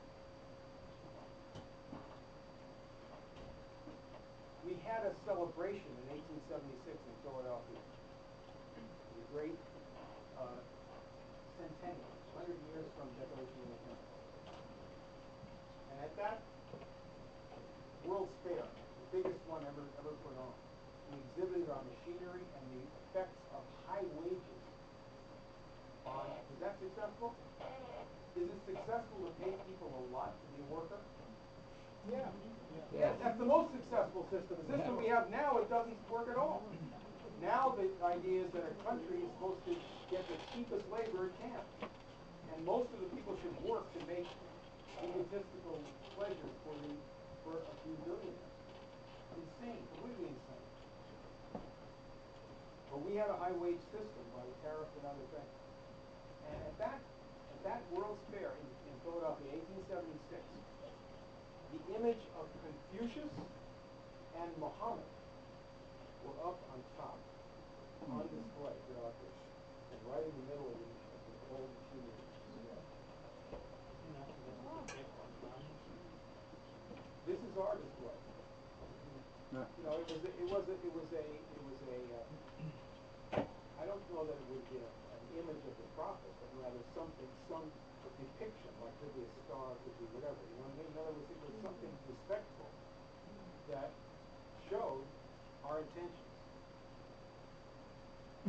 had a celebration in 1876 in Philadelphia. The great centennial, 100 years from Declaration of Independence. And at that World's Fair, the biggest one ever put on, we exhibited our machinery and the effects of high wages on, is that successful? Is it successful to pay people a lot to be a worker? Yeah. Yes, that's the most successful system. The system we have now, it doesn't work at all. Now the idea is that a country is supposed to get the cheapest labor it can. And most of the people should work to make egotistical pleasures for a few billionaires. Insane, completely insane. But we had a high wage system by tariffs and other things. And at that World's Fair in Philadelphia, 1876, the image of Confucius and Muhammad were up on top, on display throughout this, and right in the middle of the old machinery. This is our display. You know, it was a I don't know that it would be an image of the prophet, but rather some depiction, like could be a star, could be whatever. You know what I mean? In other words, it was something respectful that showed our intentions.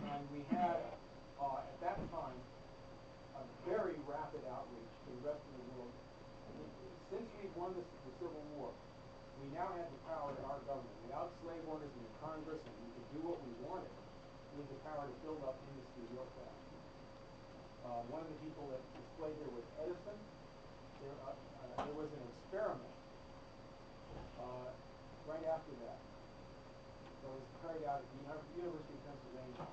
And we had, at that time, a very rapid outreach to the rest of the world. Since we won the Civil War, we now had the power in our government. Without slave owners in the Congress, and we could do what we wanted, we had the power to build up industry real fast. One of the people that displayed there was Edison. There was an experiment right after that was carried out at the University of Pennsylvania,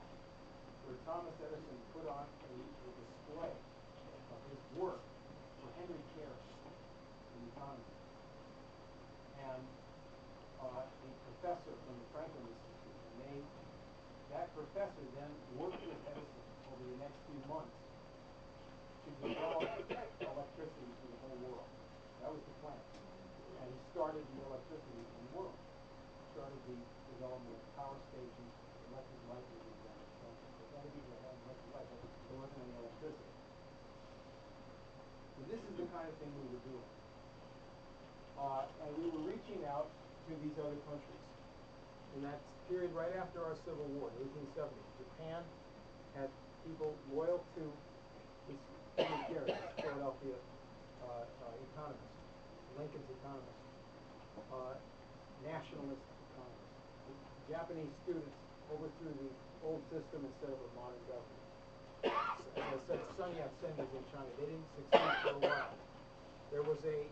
where Thomas Edison put on a display of his work for Henry Carey, the economist, and a professor from the Franklin Institute. And that professor then worked with Edison over the next few months to develop electricity for the whole world. That was the plan. And he started the electricity in the world. Started the development of power stations, electric light was invented, so on. But only people that had electric light, but there wasn't any electricity. So this is the kind of thing we were doing. And we were reaching out to these other countries. In that period right after our Civil War, in 1870, Japan had people loyal to this Philadelphia economist, Lincoln's economist, nationalist economist. Japanese students overthrew the old system instead of a modern government. As I said, Sun Yat-sen was in China. They didn't succeed for a while. There was a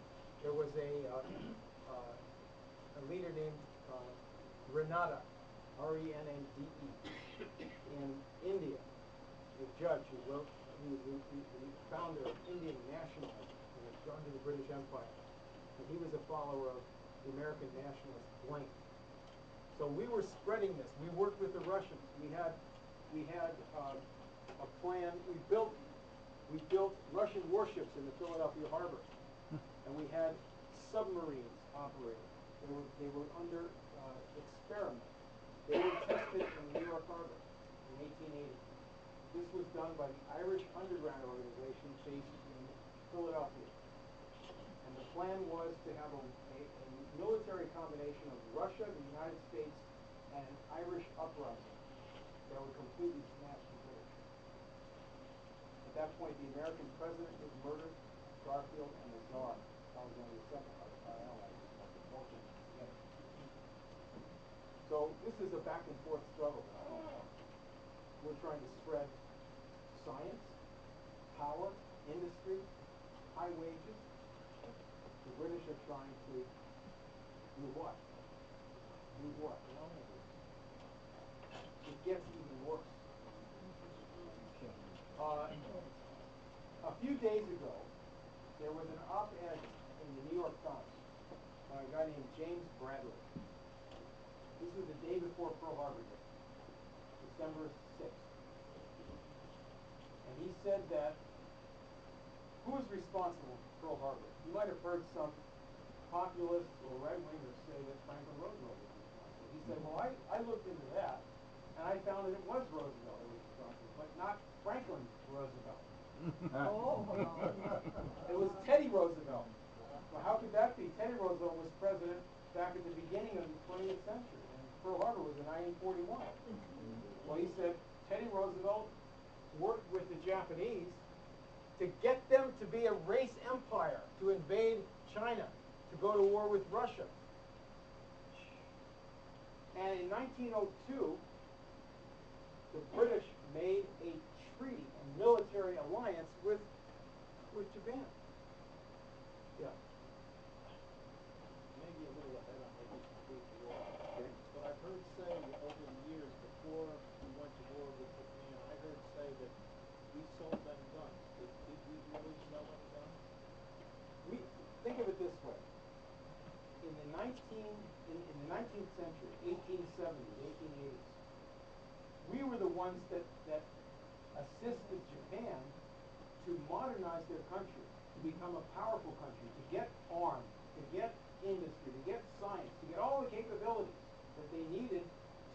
leader named Renata, R-E-N-A-D-E, in India, a judge who was the founder of Indian nationalism under the British Empire. And he was a follower of the American nationalist Blaine. So we were spreading this. We worked with the Russians. We had a plan. We built Russian warships in the Philadelphia harbor, and we had submarines operating. They were under experiment. They were tested in the New York harbor in 1880. This was done by the Irish Underground Organization based in Philadelphia. And the plan was to have a military combination of Russia, the United States, and an Irish uprising that would completely smash the British. At that point, the American president was murdered, Garfield, and the Tsar, Alexander II, our allies, both of them together. So this is a back and forth struggle. We're trying to spread science, power, industry, high wages. The British are trying to do what? Do what? It gets even worse. A few days ago, there was an op-ed in the New York Times by a guy named James Bradley. This was the day before Pearl Harbor Day, December 6th. And he said that, who was responsible for Pearl Harbor? You might have heard some populists or right-wingers say that Franklin Roosevelt was responsible. He said, well, I looked into that, and I found that it was Roosevelt who was responsible, but not Franklin Roosevelt. Oh. It was Teddy Roosevelt. Well, how could that be? Teddy Roosevelt was president back at the beginning of the 20th century, and Pearl Harbor was in 1941. Well, he said Teddy Roosevelt worked with the Japanese to get them to be a race empire, to invade China, to go to war with Russia. And in 1902, the British made a treaty, a military alliance with Japan. Yeah. Maybe a little ahead on maybe completely wrong. Okay. But I've heard say over the years before we went to war with Japan, I heard say that we sold them guns. Did we really sell them guns? We think of it this way. In the 19th century, 1870s, 1880s, we were the ones that assisted Japan to modernize their country, to become a powerful country, to get armed, to get industry, to get science, to get all the capabilities that they needed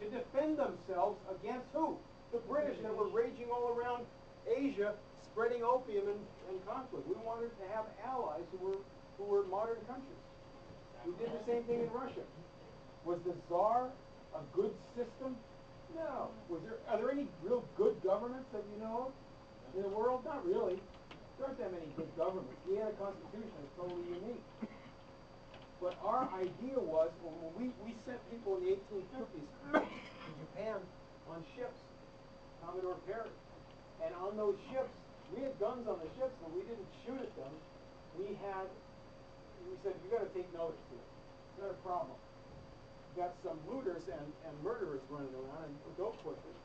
to defend themselves against who? The British that were raging all around Asia, spreading opium and conflict. We wanted to have allies who were modern countries. We did the same thing in Russia. Was the Tsar a good system? No. Are there any real good governments that you know of in the world? Not really. There aren't that many good governments. We had a constitution that's totally unique. But our idea was, when we sent people in the 1850s to Japan on ships, Commodore Perry, and on those ships, we had guns on the ships, but we didn't shoot at them. We said, you got to take notice here. It's not a problem. We've got some looters and murderers running around, and don't push it.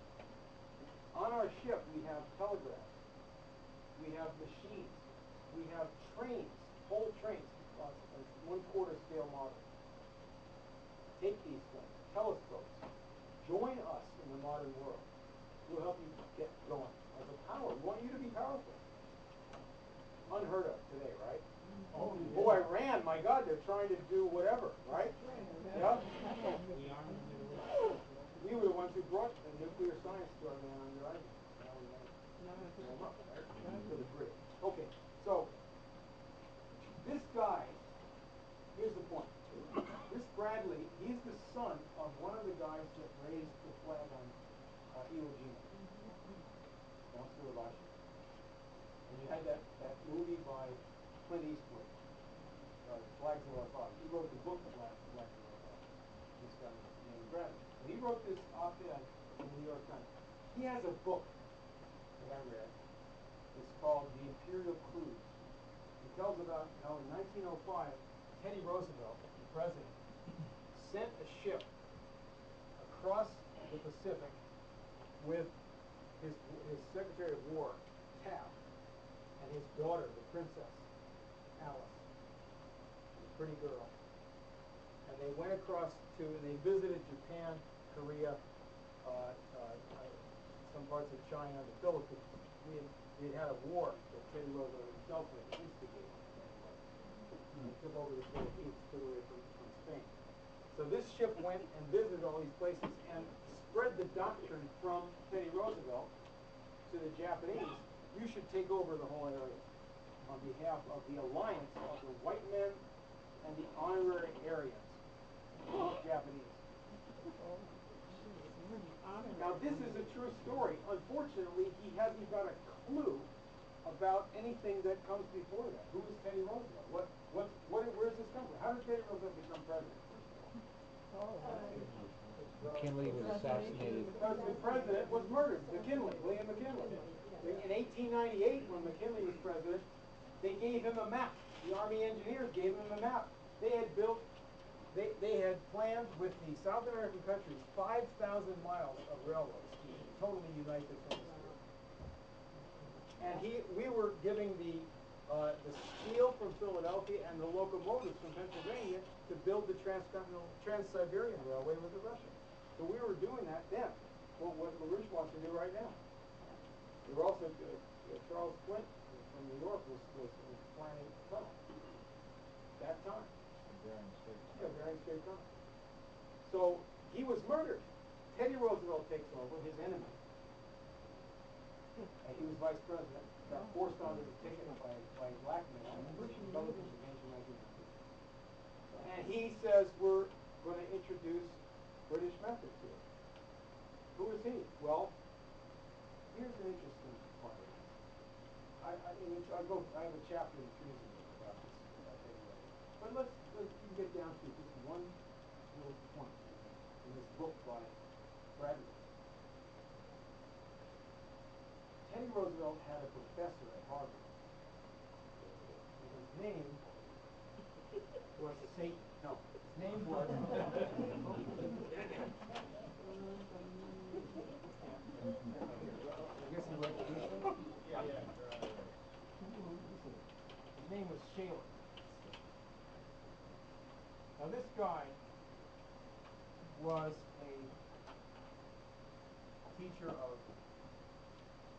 On our ship, we have telegraphs. We have machines. We have trains, whole trains, 1/4 scale model. Take these things, telescopes. Join us in the modern world. We'll help you get going as a power. We want you to be powerful. Unheard of today, right? Oh, yeah. Oh, Iran, my God, they're trying to do whatever, right? Yeah. We are in the Middle East. We were the ones who brought the nuclear science to our man under Ivan. Now we have to blow them up, right? To the British. Okay, so this guy, here's the point. This Bradley, he's the son of one of the guys that raised the flag on Iwo Jima, on Suribachi. And you had that movie by Clint Eastwood, Flags of Our Fathers. He wrote the book Flags of Our Fathers. This guy named Bradley. Well, he wrote this op-ed in the New York Times. He has a book that I read. It's called The Imperial Cruise. It tells about how in 1905, Teddy Roosevelt, the president, sent a ship across the Pacific with his Secretary of War, Taft, and his daughter, the Princess Alice, a pretty girl. And they went across and they visited Japan, Korea, some parts of China, the Philippines. We had a war that Teddy Roosevelt himself had instigated. He took over the Philippines, took away from Spain. So this ship went and visited all these places and spread the doctrine from Teddy Roosevelt to the Japanese. You should take over the whole area on behalf of the alliance of the white men and the honorary Aryans, Japanese. Now this is a true story. Unfortunately, he hasn't got a clue about anything that comes before that. Who is Teddy Roosevelt? Where's this come from? How did Teddy Roosevelt become president? McKinley was assassinated. Because the president was murdered, McKinley, William McKinley. In 1898, when McKinley was president, they gave him a map. The Army engineers gave him a map. They had planned with the South American countries 5,000 miles of railroads to totally unite this hemisphere. And we were giving the steel from Philadelphia and the locomotives from Pennsylvania to build the Trans-Siberian Railway with the Russians. So we were doing that then. Well, what LaRouche wants to do right now. We were also Charles Flint from New York was planning a tunnel. That time. Bering Strait. Yeah, Bering Strait tunnel. So He was murdered. Teddy Roosevelt takes over, his enemy. And he was vice president. Got forced onto the ticket by blackmail. Republicans against the 1950s. And he says, we're going to introduce British methods here. Who is he? Well, here's an interesting part of this. I have a chapter in Treason about this. But let's get down to just one little point in this book by Bradley. Teddy Roosevelt had a professor at Harvard. His name was Satan. No, his name was. I guess he wrote the book. Yeah. His name was Shaler. Now this guy was a teacher of,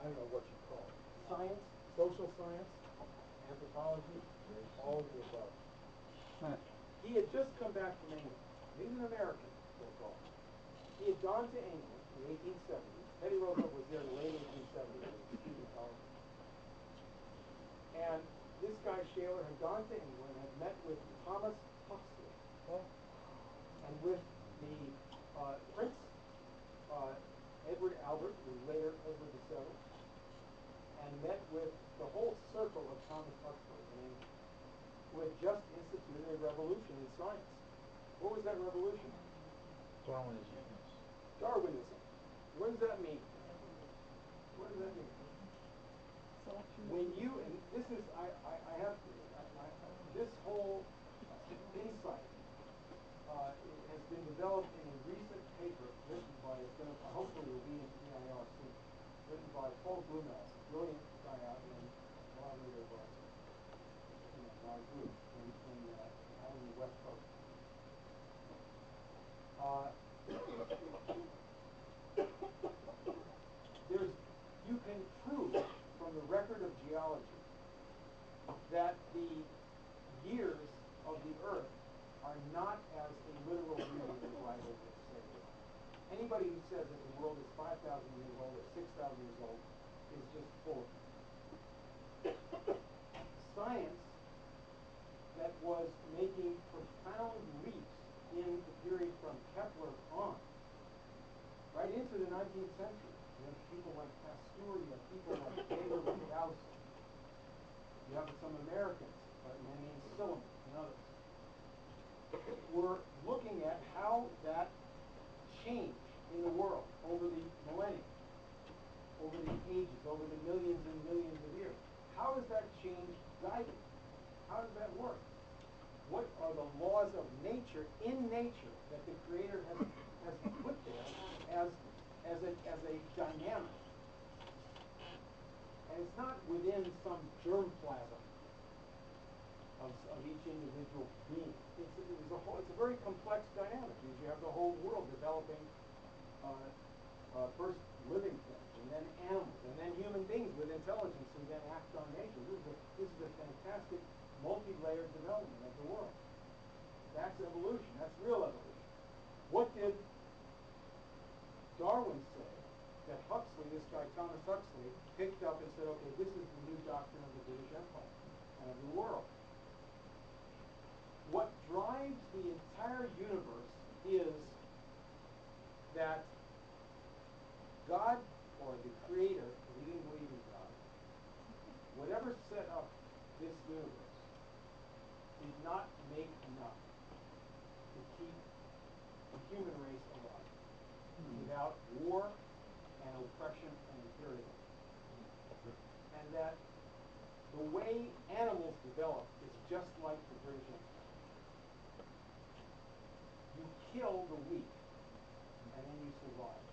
I don't know what you call it, science, social science, anthropology, all of the above. He had just come back from England. He's an American, so-called. He had gone to England in the 1870s. Teddy Roosevelt was there in the late 1870s as a student college. And this guy, Shaler, had gone to England and had met with Thomas Huxley and with the Prince Edward Albert, who was later Edward VII, and met with the whole circle of Thomas Huxley in England, who had just instituted a revolution in science. What was that revolution? Darwinism. Darwinism. What does that mean? What does that mean? Selection. When you, and this is, this whole insight has been developed in a recent paper written by, hopefully it will be in EIR soon, written by Paul Blumel, brilliant guy out in collaborator of ours, in our group, out on the West Coast. You can prove from the record of geology that the years of the Earth are not as a literal unit as rivals would say they are. Anybody who says that the world is 5,000 years old or 6,000 years old is just full of it. Science that was making profound leaps in the period from Kepler on, right into the 19th century. You have people like Pasteur, you have people like Taylor and Gauss. You have some Americans, a man named Silliman and others. We're looking at how that change in the world over the millennia, over the ages, over the millions and millions of years. How is that change guided? How does that work? What are the laws of nature in nature that the Creator has put there as a dynamic? And it's not within some germplasm of each individual being. It's a very complex dynamic because you have the whole world developing first living things, and then animals, and then human beings with intelligence who then act on nature. This is a fantastic multi-layered development of the world. That's evolution. That's real evolution. What did Darwin say that Huxley, this guy Thomas Huxley, picked up and said, okay, this is the new doctrine of the British Empire and of the world? What drives the entire universe is that God, or the Creator, because he didn't believe in God, whatever set up this universe, did not make enough to keep the human race alive without war and oppression and imperialism. And that the way animals develop is just like the British Empire. You kill the weak, and then you survive.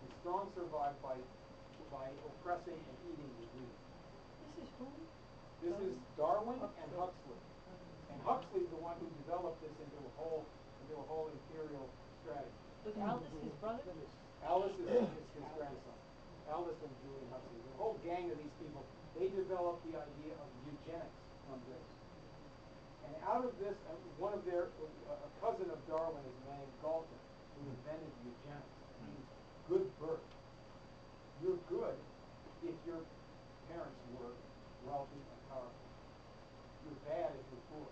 The strong survive by oppressing and eating the weak. This is who? This is Darwin and Huxley. And Huxley is the one who developed this into a whole imperial strategy. Was Aldous his brother? Aldous is his grandson. Aldous and Julian Huxley. The whole gang of these people, they developed the idea of eugenics from this. And out of this, a cousin of Darwin is a man named Galton. who invented eugenics. It means good birth. You're good if your parents were wealthy and powerful. You're bad if you're poor.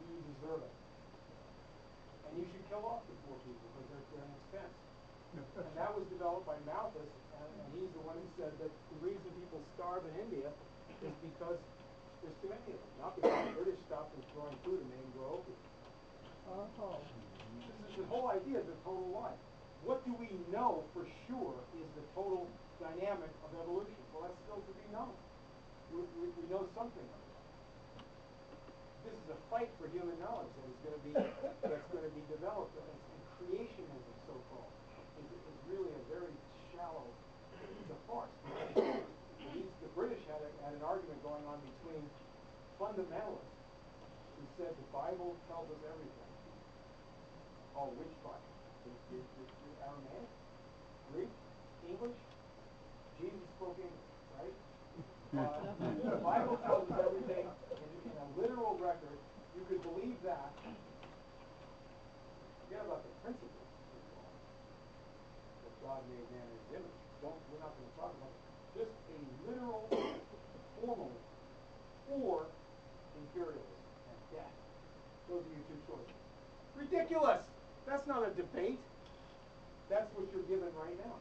You deserve it. And you should kill off the poor people because they're an expense. And that was developed by Malthus, and he's the one who said that the reason people starve in India is because there's too many of them, not because the British stopped them throwing food and made them grow opium. Oh. This is the whole idea of the total lie. What do we know for sure is the total dynamic of evolution? Well, that's still to be known. We know something of it. This is a fight for human knowledge that's going to be developed, and creationism, so-called, is really a very shallow. It's a farce. The British had an argument going on between fundamentalists who said the Bible tells us everything. Oh, which Bible? The Aramaic, Greek, English. Jesus spoke English, right? The Bible tells us everything in a literal record. You could believe that. Forget about the principles that God made man in his image. We're not going to talk about it. Just a literal formalism or imperialism and death. Those are your two choices. Ridiculous! That's not a debate. That's what you're given right now.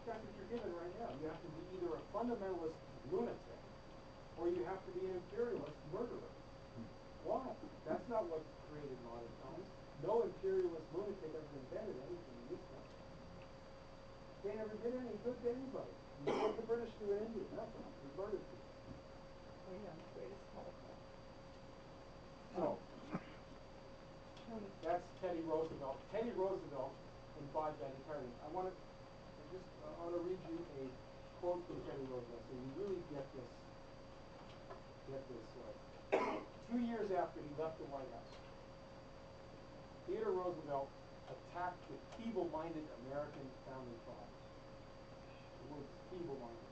That's what you're given right now. You have to be either a fundamentalist lunatic or you have to be an imperialist murderer. Why? That's not what created modern science. No imperialist lunatic ever invented anything useful. They never did any good to anybody. What did the British do in India? Nothing. They murdered people. Oh yeah, the greatest holocaust. So, that's Teddy Roosevelt. Teddy Roosevelt embodied that entirely. I want to read you a quote from Teddy Roosevelt so you really get this. 2 years after he left the White House, Theodore Roosevelt attacked the feeble-minded American founding fathers. The word feeble-minded.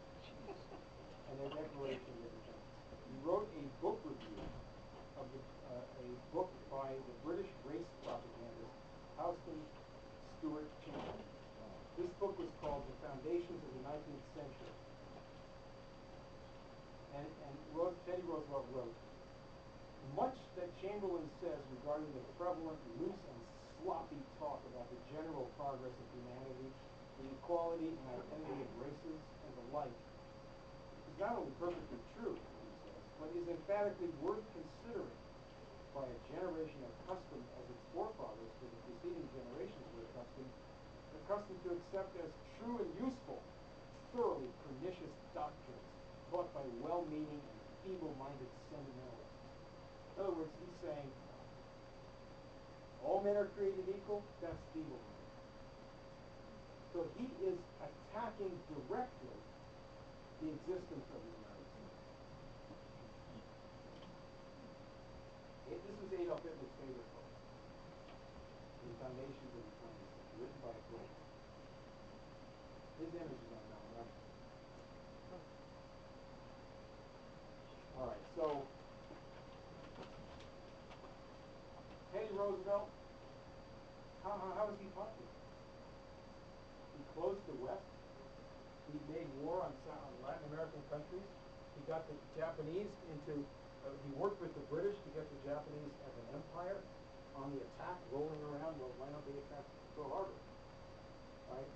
And their Declaration of Independence. He wrote a book review of a book by the British race propagandist Houston Stuart Chamberlain. This book was called The Foundations of the 19th Century. And Teddy Roosevelt wrote, much that Chamberlain says regarding the prevalent loose and sloppy talk about the general progress of humanity, the equality and identity of races, and the like, is not only perfectly true, he says, but is emphatically worth considering by a generation accustomed as its forefathers for the preceding generations were accustomed to accept as true and useful, thoroughly pernicious doctrines taught by well-meaning and feeble-minded sentimentalists. In other words, he's saying, all men are created equal, that's feeble-minded. So he is attacking directly the existence of the United States. This was Adolf Hitler's favorite book, The Foundations of the 20th Century, written by a Brit. His image is on 9/11. All right, so Teddy Roosevelt, how was he popular? He closed the West. He made war on Latin American countries. He got the Japanese into, he worked with the British to get the Japanese as an empire on the attack, rolling around. Well, why don't they attack Pearl Harbor? Right?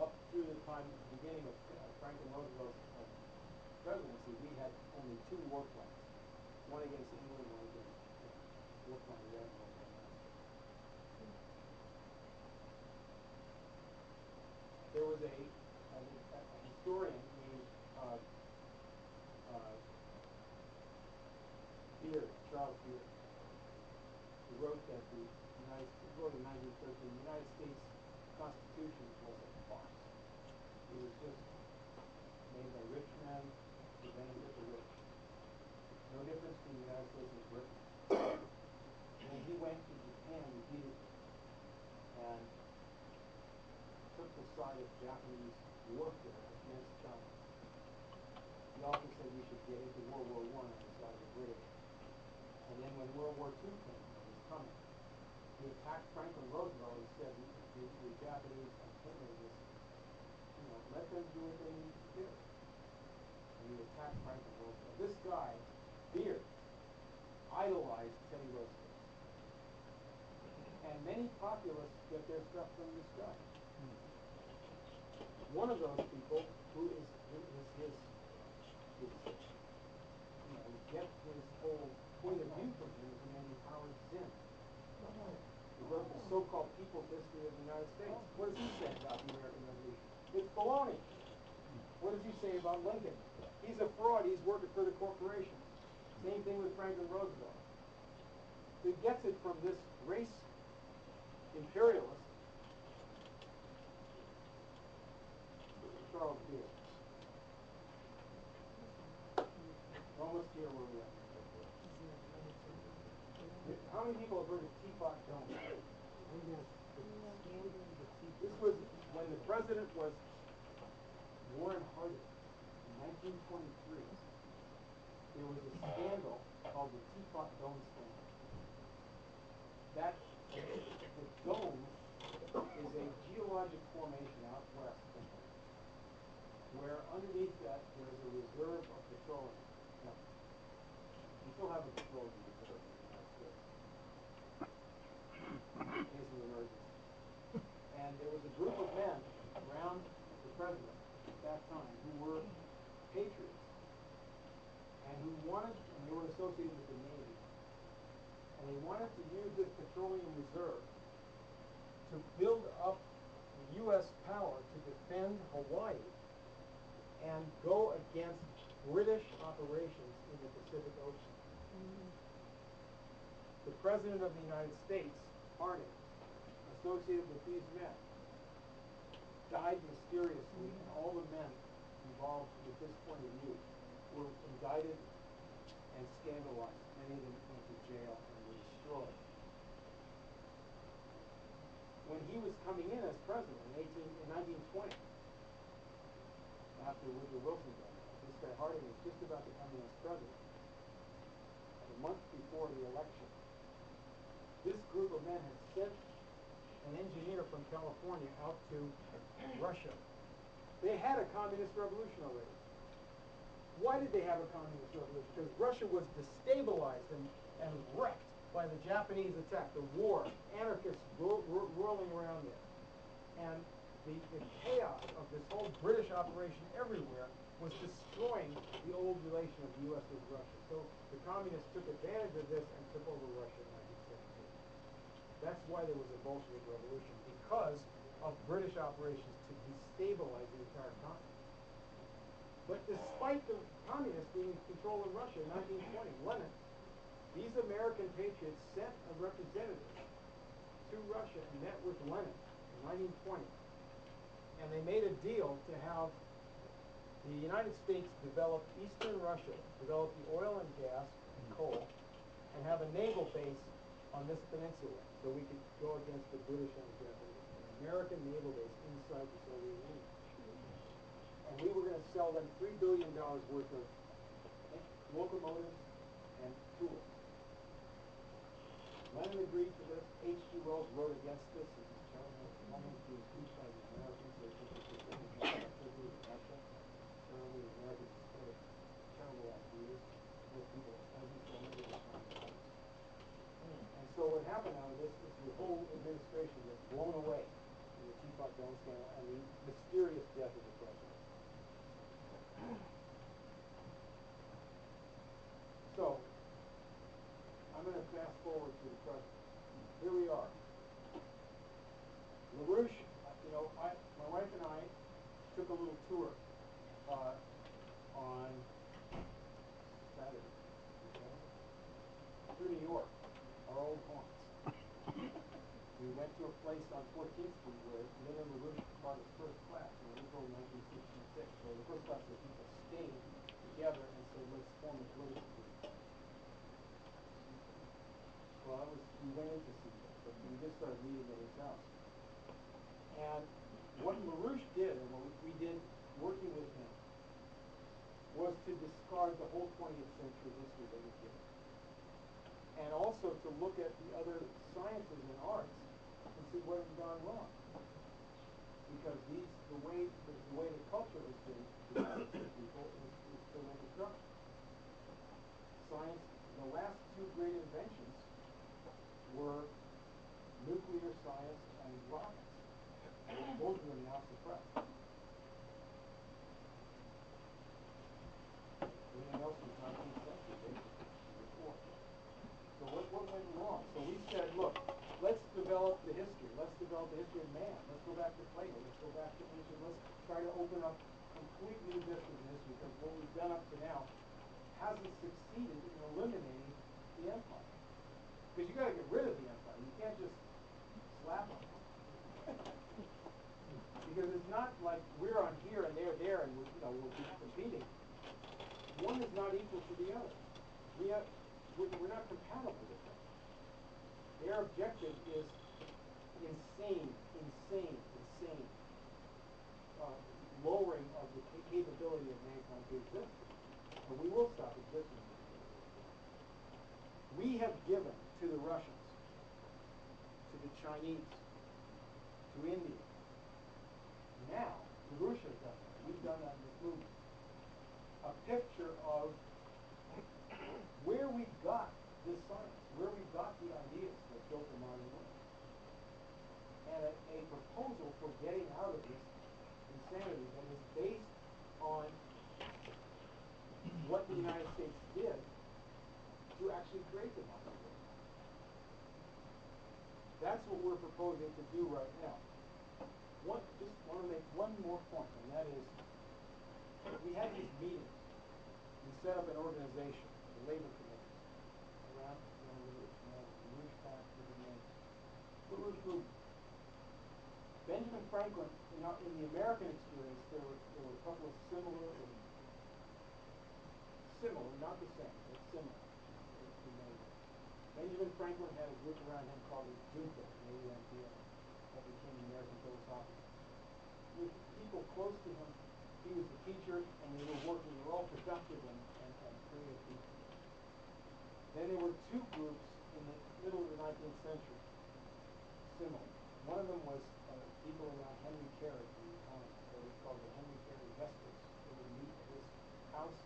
Up through the time, the beginning of Franklin Roosevelt's presidency, we had only 2 war plans. One against England, one against Japan. War plan 11 or 9. There was a historian named Beard, Charles Beard, who wrote that wrote in 1913, the United States Constitution was a farce. It was just made by rich men to benefit the rich. No difference between the United States and Britain. And he went to Japan repeatedly and took the side of Japanese warfare against China. He also said we should get into World War I on the side of the British. And then when World War II came, or was coming, he attacked Franklin Roosevelt and said, the Japanese intimidated us, let them do what they need to do. And he attacked Franklin Roosevelt. This guy, Beard, idolized Teddy Roosevelt. And many populists get their stuff from this guy. One of those people who get his whole point of view from him is a man named Howard Zinn. He wrote the so-called People's History of the United States. What does he say about the American Revolution? It's baloney. What does he say about Lincoln? He's a fraud. He's working for the corporation. Same thing with Franklin Roosevelt. He gets it from this race imperialist, Charles Beard. We're almost here where we are. How many people have heard of Teapot Dome? This was when the president was Warren Harding in 1923. There was a scandal called the Teapot Dome scandal. The dome is a geologic formation out west, where underneath that there is a reserve of petroleum. Now, we still have a petroleum reserve in the United States, in case of emergency. And there was a group of men around the president at that time who were patriots and they were associated with the Navy. And they wanted to use this petroleum reserve to build up the U.S. power to defend Hawaii and go against British operations in the Pacific Ocean. The President of the United States, Harding, associated with these men, died mysteriously, and all the men involved with this point of view were indicted and scandalized. Many of them went to jail and were destroyed. When he was coming in as president in 1920, after Woodrow Wilson died, this guy Harding was just about to come in as president. A month before the election, this group of men had sent an engineer from California out to Russia. They had a communist revolution already. Why did they have a communist revolution? Because Russia was destabilized and wrecked by the Japanese attack, the war, anarchists whirling around there. And the chaos of this whole British operation everywhere was destroying the old relation of the U.S. with Russia. So the communists took advantage of this and took over Russia in 1917. That's why there was a Bolshevik revolution, because of British operations to destabilize the entire continent. But despite the communists being in control in Russia in 1920, Lenin, these American patriots sent a representative to Russia and met with Lenin in 1920. And they made a deal to have the United States develop eastern Russia, develop the oil and gas and coal, and have a naval base on this peninsula so we could go against the British and the Japanese. An American naval base inside the Soviet Union. And we were going to sell them $3 billion worth of locomotives and tools. Lenin agreed to this. H.G. Wells wrote against this. This is terrible. Almost being duped by the Americans. They think that this is not activity in Russia. Terrible. The Americans discovered terrible ideas. Those people, peasants, all over the time. And so what happened out of this is the whole administration was blown away in the Teapot Dome scandal and the mysterious death of the president. So, I'm going to fast forward to the present. Here we are. LaRouche, my wife and I took a little tour on Saturday through New York, our old haunts. We went to a place on 14th Street where Lyndon LaRouche departed first class in April 1966. So the first class were people staying together and said, let's form a political group. Well, we went in to see that, but we just started meeting at his house. And what LaRouche did, and what we did working with him, was to discard the whole 20th century history that was given. and also to look at the other sciences and arts and see what has gone wrong. Because the way the culture has been developed for people is still overcrowded. Science, the last two great inventions were nuclear science and rockets. Both of them now suppressed. Everything else was 19th century, basically, before. So what went wrong? So we said, look, let's develop the history. Let's develop the history of man. Let's go back to Plato. Let's go back to ancient. Let's try to open up complete new vistas in history, because what we've done up to now hasn't succeeded in eliminating the empire. Because you got to get rid of the empire. You can't just slap them. Because it's not like we're on here and they're there and we'll be competing. One is not equal to the other. We're not compatible with them. Their objective is insane lowering of the capability of mankind to exist. But we will stop existing. We have given to the Russians, to the Chinese, to India. Now, Russia has done that. We've done that in this movement. A picture of where we got this science, where we got the ideas that built the modern world, and a proposal for getting out of this insanity that is based on what the United States did to actually create the modern world. That's what we're proposing to do right now. Just want to make one more point, and that is, we had these meetings. We set up an organization, the labor committees, around the Rouge Pact, different names. The Rouge movement. Benjamin Franklin, in the American experience, there were a couple of similar, not the same, but similar. Benjamin Franklin had a group around him called the Junta, AUNTA, that became the American Philosophical. With people close to him, he was the teacher, and they were working. They were all productive and creative people. Then there were two groups in the middle of the 19th century, similar. One of them was people around Henry Carey, the economist. They were called the Henry Carey Vestals. They would meet at his house,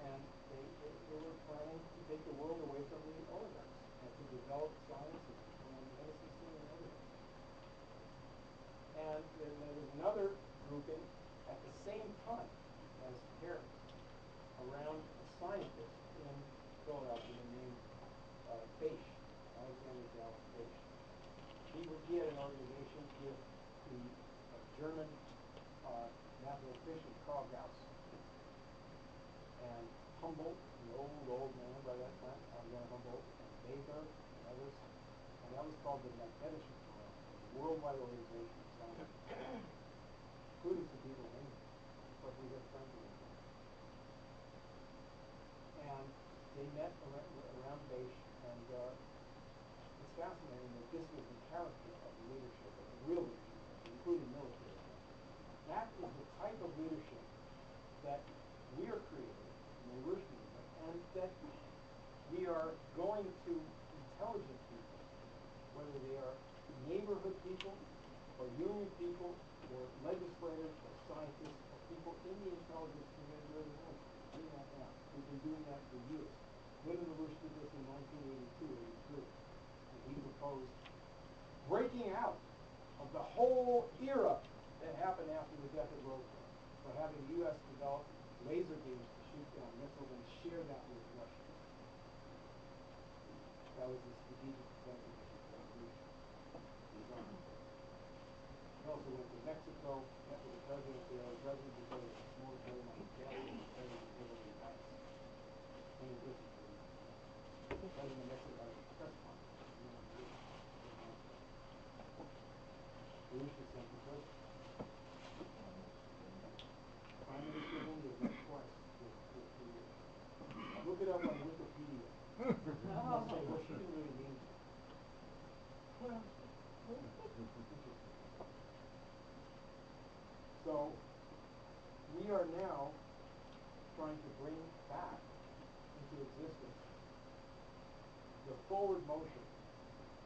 and they were planning to take the world away from the oligarchs and to develop science and medicine and everything. And then there was another grouping at the same time as Carey around a scientist in Philadelphia named Beisch, Alexander Dallas Beisch. He had an organization with the German mathematician Karl Gauss and Humboldt, the old man by that time, Alexander Humboldt, and Weber and others. And that was called the Magnetischen Forum, the worldwide organization of science, including some people in England, but we had friends in England. And they met around Beisch, and it's fascinating that this was the character of the leadership, of the real leadership, including military. That is the type of leadership that we are creating in the Rouge movement, and that we are going to intelligent people, whether they are neighborhood people, or union people, or legislators, or scientists, or people in the intelligence community or the military. We're doing that now. We've been doing that for years. Lyndon LaRouche did this in 1982, 83. And he proposed breaking out of the whole era that happened after the death of Roosevelt. So having the U.S. develop laser beams to shoot down missiles and share that with Russia. That was the strategic defense initiative that Rouge designed. He also went to Mexico, met with the president there. The president declared a moratorium on gas and declared the middle of the rights. Henry Kissinger. The president of Mexico had a press conference. Rouge was sent to prison. Prime Minister of India met twice for 2 years. Look it up on Wikipedia. I'll say, well, she didn't really mean to. Well, interesting. So, we are now trying to bring back into existence the forward motion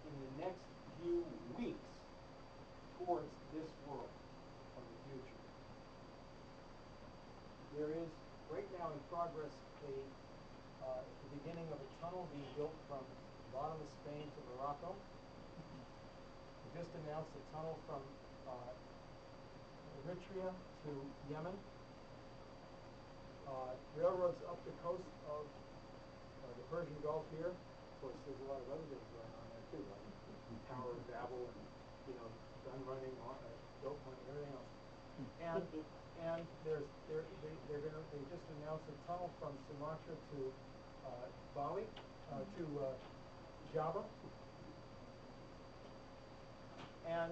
in the next few weeks towards this world of the future. There is right now in progress the beginning of a tunnel being built from the bottom of Spain to Morocco. We just announced a tunnel from Eritrea to Yemen. Railroads up the coast of the Persian Gulf here. Of course, there's a lot of other things going on there too, like Tower of Babel and gun running, dope money, everything else. And they just announced a tunnel from Sumatra to Bali to Java. And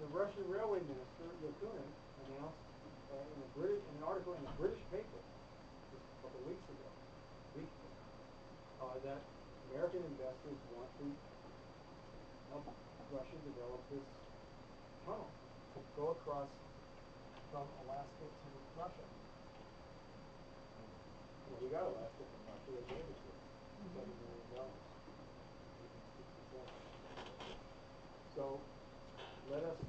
the Russian railway minister Yakunin announced in an article in a British paper just a couple of weeks ago, that American investors want to help Russia develop this tunnel to go across from Alaska to Russia. We got Alaska from Russia. They gave it to us. $7 million. So let us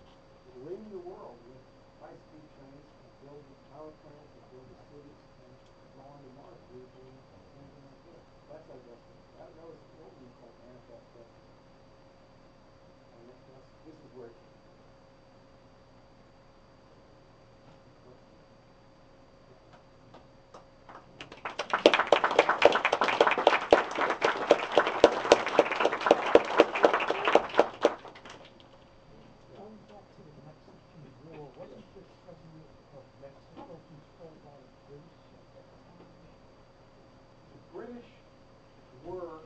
ring the world with high-speed trains and build the power plants and build the cities and go on to Mars. We're doing the same thing up here. That's our destiny. That was what we call manifest destiny. And this is where it came from. Going back to the Mexican War, wasn't the president of Mexico controlled by the British at that time? The British were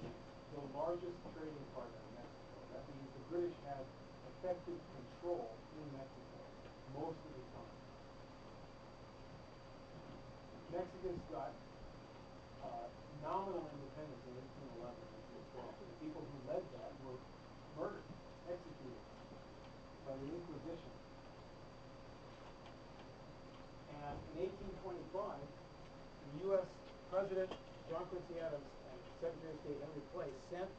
the largest trading partner in Mexico. That means the British had effective control in Mexico most of the time. Mexicans got nominal independence in 1811 and 1812. The people who led that were murdered, executed by the Inquisition. And in 1825, the U.S. President John Quincy Adams and Secretary of State Henry Clay sent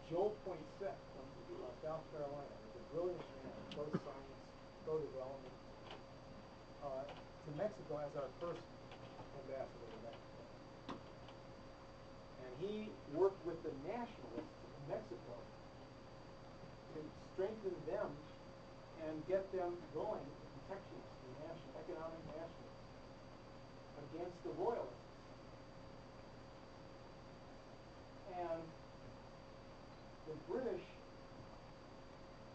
Joel Poinsett from South Carolina, who's a brilliant man, pro-science, pro-development, to Mexico as our first ambassador to Mexico. And he worked with the nationalists in Mexico to strengthen them and get them going, the protectionists, the economic nationalists, against the royalists. And the British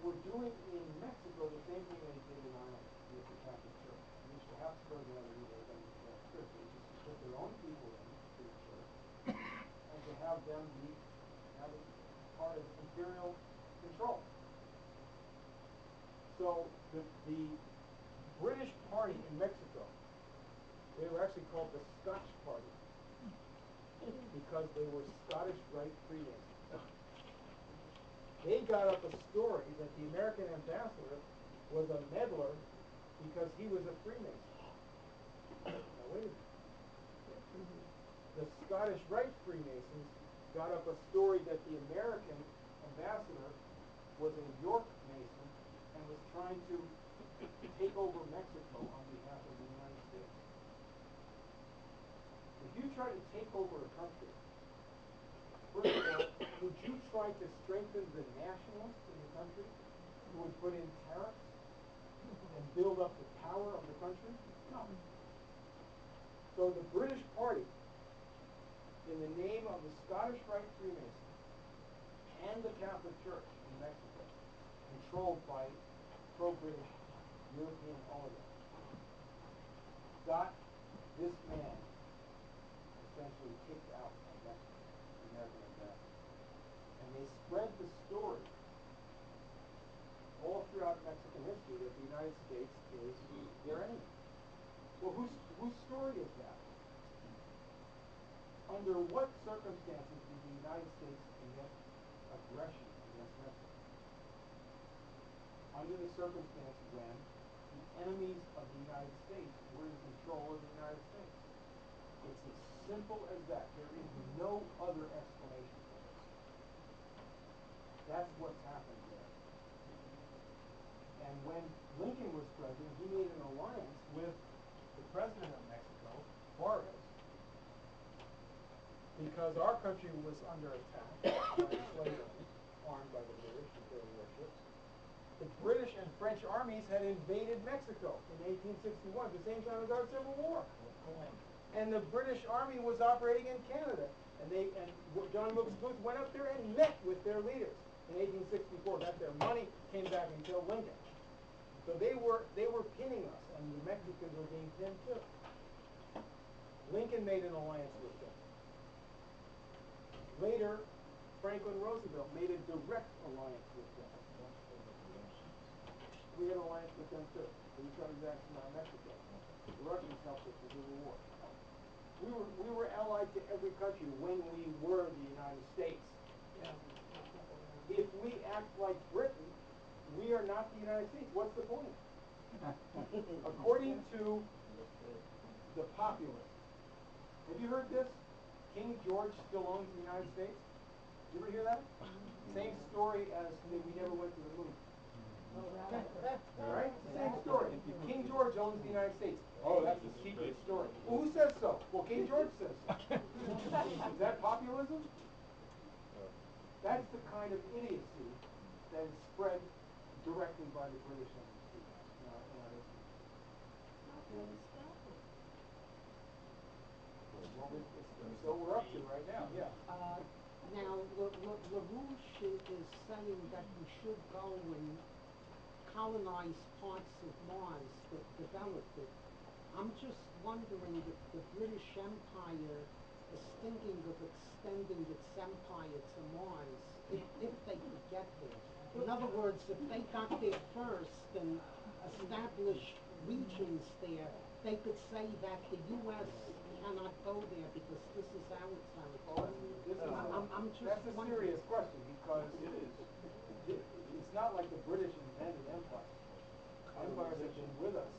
were doing in Mexico the same thing they did in Ireland with the Catholic Church, which the Habsburgs never really done with the Catholic Church. They just put their own people into the church and to have them be part of imperial control. So the British Party in Mexico, they were actually called the Scotch Party because they were Scottish Rite Freemasons. They got up a story that the American ambassador was a meddler because he was a Freemason. Now wait a minute. The Scottish Rite Freemasons got up a story that the American ambassador was a York Mason and was trying to take over Mexico on behalf of the United States. If you try to take over a country, first of all, would you try to strengthen the nationalists in the country who would put in tariffs and build up the power of the country? No. So the British Party, in the name of the Scottish Rite Freemasons and the Catholic Church in Mexico, controlled by pro-British European oligarchs, got this man essentially kicked out of Mexico, the American ambassador. And they spread the story all throughout Mexican history that the United States is their enemy. Well, whose story is that? Under what circumstances did the United States commit aggression against Mexico? Under the circumstance when the enemies of the United States were in control of the United States. It's as simple as that. There is no other explanation for this. That's what's happened there. And when Lincoln was president, he made an alliance with the president of Mexico, Juarez, because our country was under attack by slavery, armed by the British with their warships. The British and French armies had invaded Mexico in 1861, at the same time as our Civil War. And the British Army was operating in Canada. And John Wilkes Booth went up there and met with their leaders in 1864. Got their money, came back and killed Lincoln. So they were pinning us, and the Mexicans were being pinned too. Lincoln made an alliance with them. Later, Franklin Roosevelt made a direct alliance with them. We had an alliance with them too. We tried to action on Mexico. The Russians helped us in the Civil War. We were allied to every country when we were the United States. If we act like Britain, we are not the United States. What's the point? According to the populace, have you heard this? King George still owns the United States. You ever hear that? Same story as we never went to the moon. Right? Same story. King George owns the United States. Oh, that's a secret story. Well, who says so? Well, King George says so. Is that populism? That's the kind of idiocy that is spread directly by the British in our history. So we're up to right now, yeah. Now, LaRouche is saying that we should go and colonize parts of Mars that developed it. I'm just wondering if the British Empire is thinking of extending its empire to Mars, if they could get there. In other words, if they got there first and established regions there, they could say that the U.S. cannot go there because this is our territory. That's a serious question because it's not like the British invented empire. Empires have been with us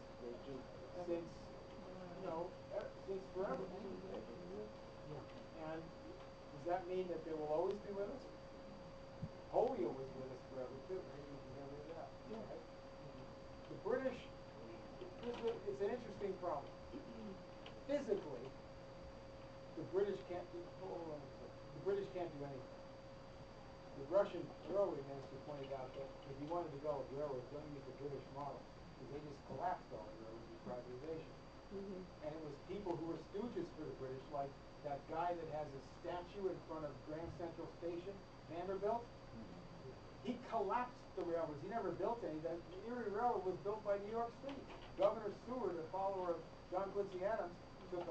since forever. And does that mean that they will always be with us? Polio was with us forever too. Maybe we can get rid of that. Right? The British, it's an interesting problem. Physically, the British can't do anything. The Russian railway minister pointed out that if you wanted to go with railroads, don't use the British model, because they just collapsed all the railroads with privatization. And it was people who were stooges for the British, like that guy that has a statue in front of Grand Central Station, Vanderbilt. He collapsed the railroads. He never built any. The Erie Railroad was built by New York City. Governor Seward, a follower of John Quincy Adams, took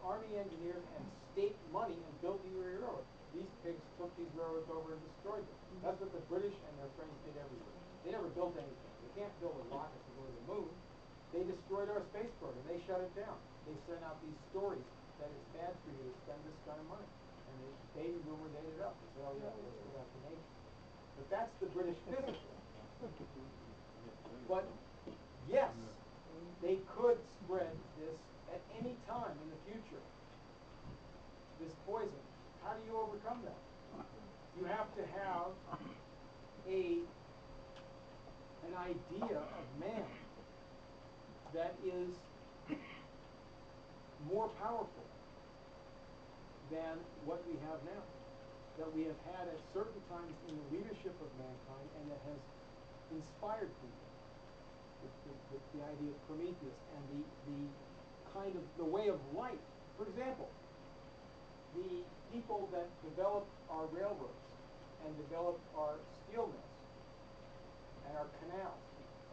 Army engineers and state money and built the Erie Railroad. These pigs took these railroads over and destroyed them. That's what the British and their friends did everywhere. They never built anything. They can't build a rocket to go to the moon. They destroyed our space program. They shut it down. They sent out these stories that it's bad for you to spend this kind of money. And the baby boomers ate it up. They said, oh yeah, let's go back to nature. But that's the British physical. But yes, they could spread this at any time in the future. This poison. How do you overcome that? You have to have an idea of man that is more powerful than what we have now, that we have had at certain times in the leadership of mankind and that has inspired people. The idea of Prometheus and the way of life. For example, the people that developed our railroads and developed our steel mills and our canals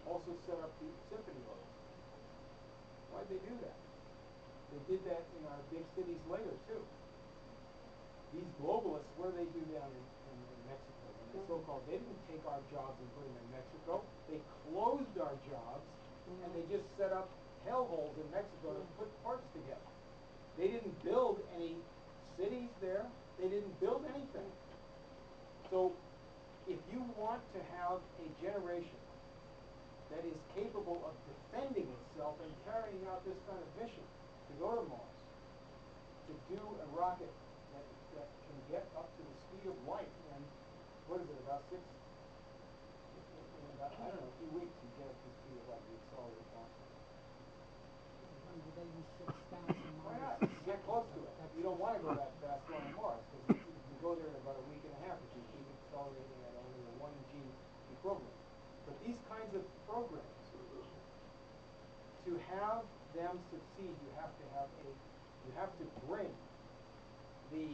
also set up the symphony orchestra. Why'd they do that? They did that in our big cities later too. These globalists, what do they do down in Mexico? And the so-called, they didn't take our jobs and put them in Mexico. They closed our jobs and they just set up hellholes in Mexico to put parts together. They didn't build any cities there. They didn't build anything. So if you want to have a generation that is capable of defending itself and carrying out this kind of mission to go to Mars, to do a rocket that can get up to the speed of light and what is it, about in about, I don't know, a few weeks, you get up to the speed of light, the accelerated velocity. 186,000 Why miles. not? You get close to it. You don't want to go that fast going on Mars, because you can go there in about a week and a half if you keep accelerating at only a 1G equivalent. But these kinds of programs, to have them succeed, you have to bring the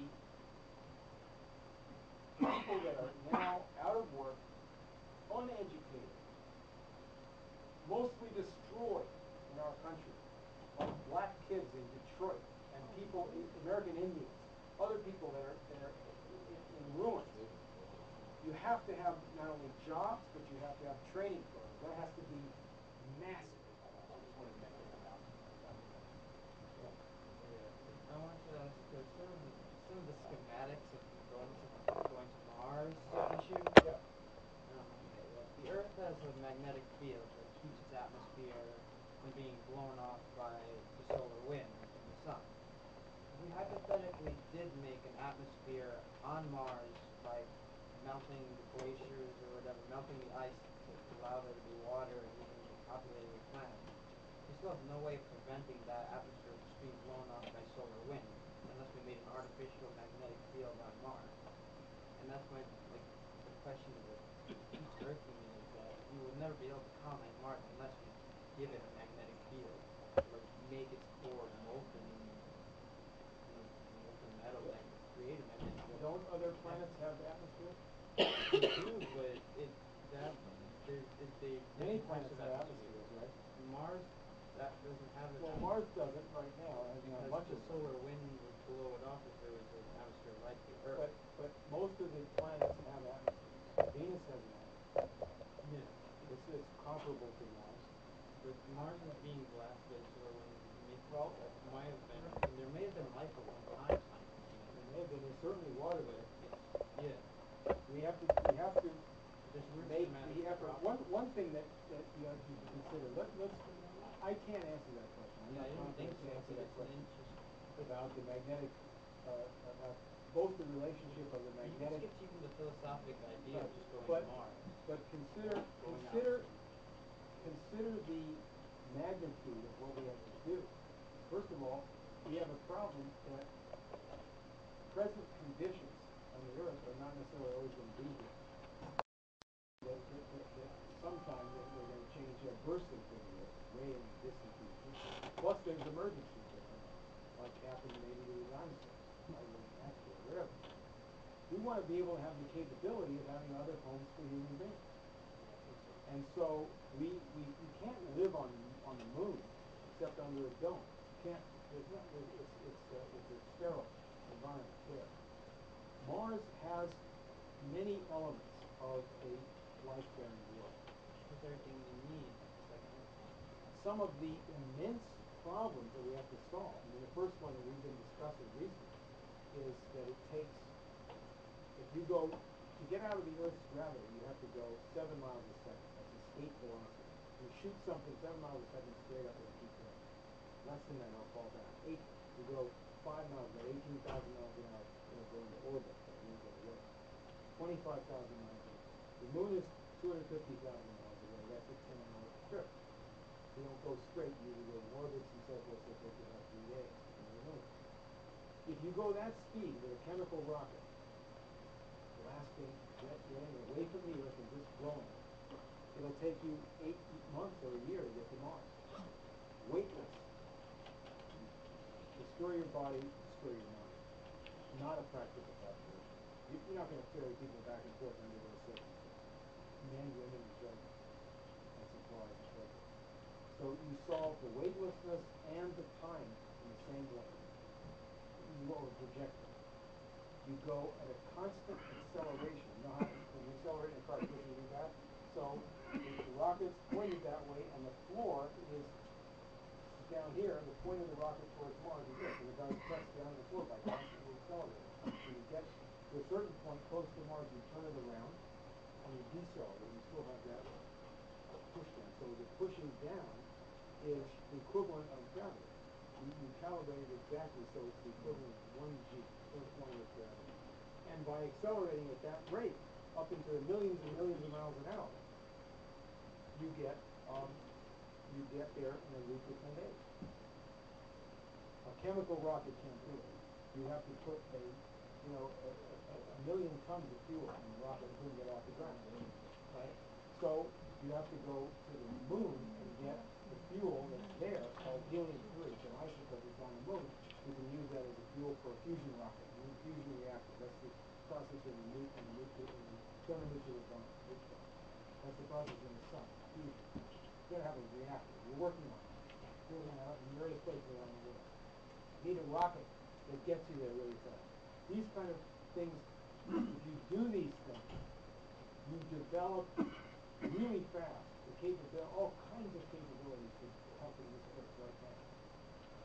people that are now out of work, uneducated, mostly destroyed in our country, like black kids in Detroit, and people, American Indians, other people that are in ruins. You have to have not only jobs, but you have to have training programs. That has to be massive. I want to ask some of the schematics of going to Mars issue. Yep. Okay, well, the Earth has a magnetic field that keeps its atmosphere from being blown off by the solar wind from the sun. If we hypothetically did make an atmosphere on Mars by melting the glaciers or whatever, melting the ice to allow there to be water and even populating the planet, we still have no way of preventing that atmosphere from being blown off by solar wind unless we made an artificial magnetic field on Mars. And that's my the question that keeps irking me is that we will never be able to colonize Mars unless we give it a magnetic field or make its core molten metal that can create a magnetic field. Don't other planets have atmospheres? They do, but Many planets have atmospheres, right? Mars that doesn't have it. Well, Mars doesn't right now. It has a bunch the of solar wind would blow it off if there was an atmosphere like the Earth. But most of the planets have atmospheres. Venus has an atmosphere. Yeah. It's comparable to Mars. But Mars is being blasted by solar wind. Well, might have been. There may have been life at one time. There's certainly water there. Yeah. We have to There's weird make schematic the effort. problems. One thing that you have to consider. I can't answer that question. I'm not I didn't think competent to so. answer that It's question an interesting. about the magnetic, about both the relationship of the You can magnetic. skip even the philosophic idea of just going But to Mars. but consider the magnitude of what we have to do. First of all, we have a problem that present conditions on the Earth are not necessarily always going to be here. That sometime they're going to change, bursting through the Earth, way in the distant future. Plus there's emergencies that come up, like happened maybe to the dinosaurs, like with an asteroid, whatever. We want to be able to have the capability of having other homes for human beings. And so we can't live on the moon except under a dome. You can't. It's a sterile environment there. Mars has many elements of a life-bearing world. It's everything you need. It's like Some of the immense problems that we have to solve. I mean, the first one that we've been discussing recently is that it takes, if you go, to get out of the Earth's gravity, you have to go 7 miles a second. That's escape velocity. You shoot something 7 miles a second straight up, it'll keep going. Less than that, it'll fall down. You go 5 miles, about 18,000 miles an hour, it'll go into orbit, but it won't get away. 25,000 miles an hour. The moon is 250,000 miles away. That's a 10-hour trip. You don't go straight, you usually go in orbits and so forth, so it takes you about 3 days to go to the moon. If you go that speed with a chemical rocket, blasting, getting away from the Earth and just blowing it, it'll take you 8 months or a year to get to Mars. Weightless. Destroy your body, destroy your mind. Not a practical proposition. You're not going to ferry people back and forth under those circumstances. Men, women, and children. And supplies and so forth. So you solve the weightlessness and the time in the same way. This is what we're projecting. You go at a constant acceleration. You know how when you accelerate in a car, it doesn't do that? So the rocket's pointed that way, and the floor is down here. The point of the rocket towards Mars is this, and the guy's pressed down to the floor by constantly accelerating. When you get to a certain point close to Mars, you turn it around, and you decelerate. You still have that push down. So the pushing down is the equivalent of gravity. You calibrate it exactly so it's the equivalent of 1 g, 1 point of gravity. And by accelerating at that rate, up into the millions and millions of miles an hour, you get there in a week to 10 days. A chemical rocket can't do it. You have to put a million tons of fuel in the rocket until you get off the ground, right? So you have to go to the moon and get the fuel that's there called helium-3. It's an isotope that's on the moon. You can use that as a fuel for a fusion rocket, a fusion reactor. That's the process in the thermonuclear bomb, neutron. That's the process in the sun, fusion. You're going to have a reactor. We're working on it. We're going to have it in various places around the world. You need a rocket that gets you there really fast. These kind of things, if you do these things, you develop really fast all kinds of capabilities to help in this earth right now.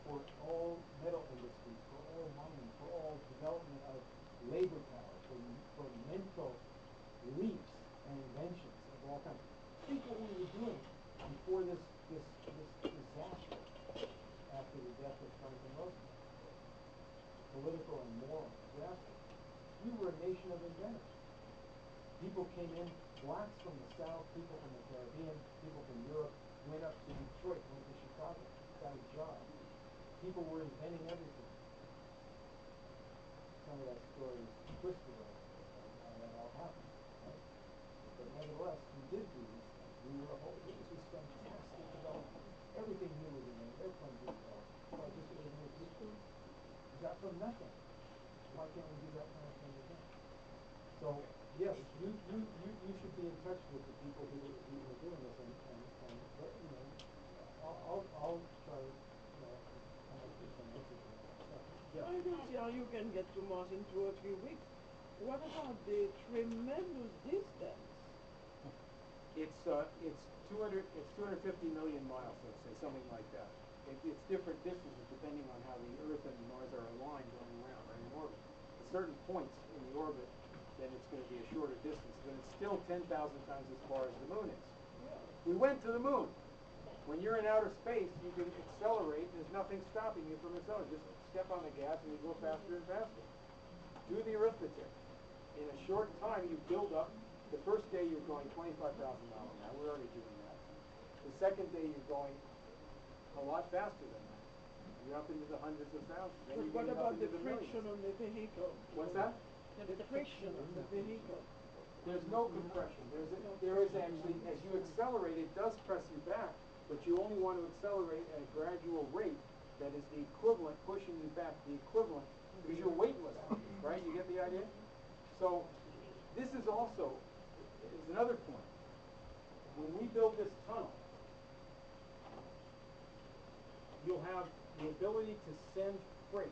For all metal industries, for all mining, for all development of labor power, for mental leaps and inventions of all kinds. Think what we were doing before this disaster after the death of Franklin Roosevelt. Political and moral disaster. We were a nation of inventors. People came in, blacks from the South, people from the Caribbean, people from Europe, went up to Detroit, went to Chicago, got a job. People were inventing everything. Some of that story is twisted on how that all happened, right? But nevertheless, we did do these things. This was fantastic development. Everything new was invented. Airplanes were developed. Participated in people. We got from nothing. Why can't we do that kind of thing again? So yes, you should be in touch with the people who are doing this, and I'll try to come up with some answers to that myself. Yeah. I don't see how you can get to Mars in 2 or 3 weeks. What about the tremendous distance? It's 250 million miles, let's say, something like that. It's different distances depending on how the Earth and Mars are aligned going around, right, in orbit. At certain points in the orbit, then it's going to be a shorter distance, but it's still 10,000 times as far as the moon is. We went to the moon. When you're in outer space, you can accelerate. There's nothing stopping you from accelerating. Just step on the gas and you go faster and faster. Do the arithmetic. In a short time, you build up. The first day, you're going 25,000 miles an hour. We're already doing that. The second day, you're going a lot faster than that. You're up into the hundreds of thousands. Then But you what get up about the into the friction millions. on the vehicle? What's that? The friction on the vehicle. There's no compression. There is actually, as you accelerate, it does press you back, but you only want to accelerate at a gradual rate that is the equivalent, pushing you back, the equivalent, because you're weightless, right? You get the idea? So this is also, is another point. When we build this tunnel, you'll have the ability to send freight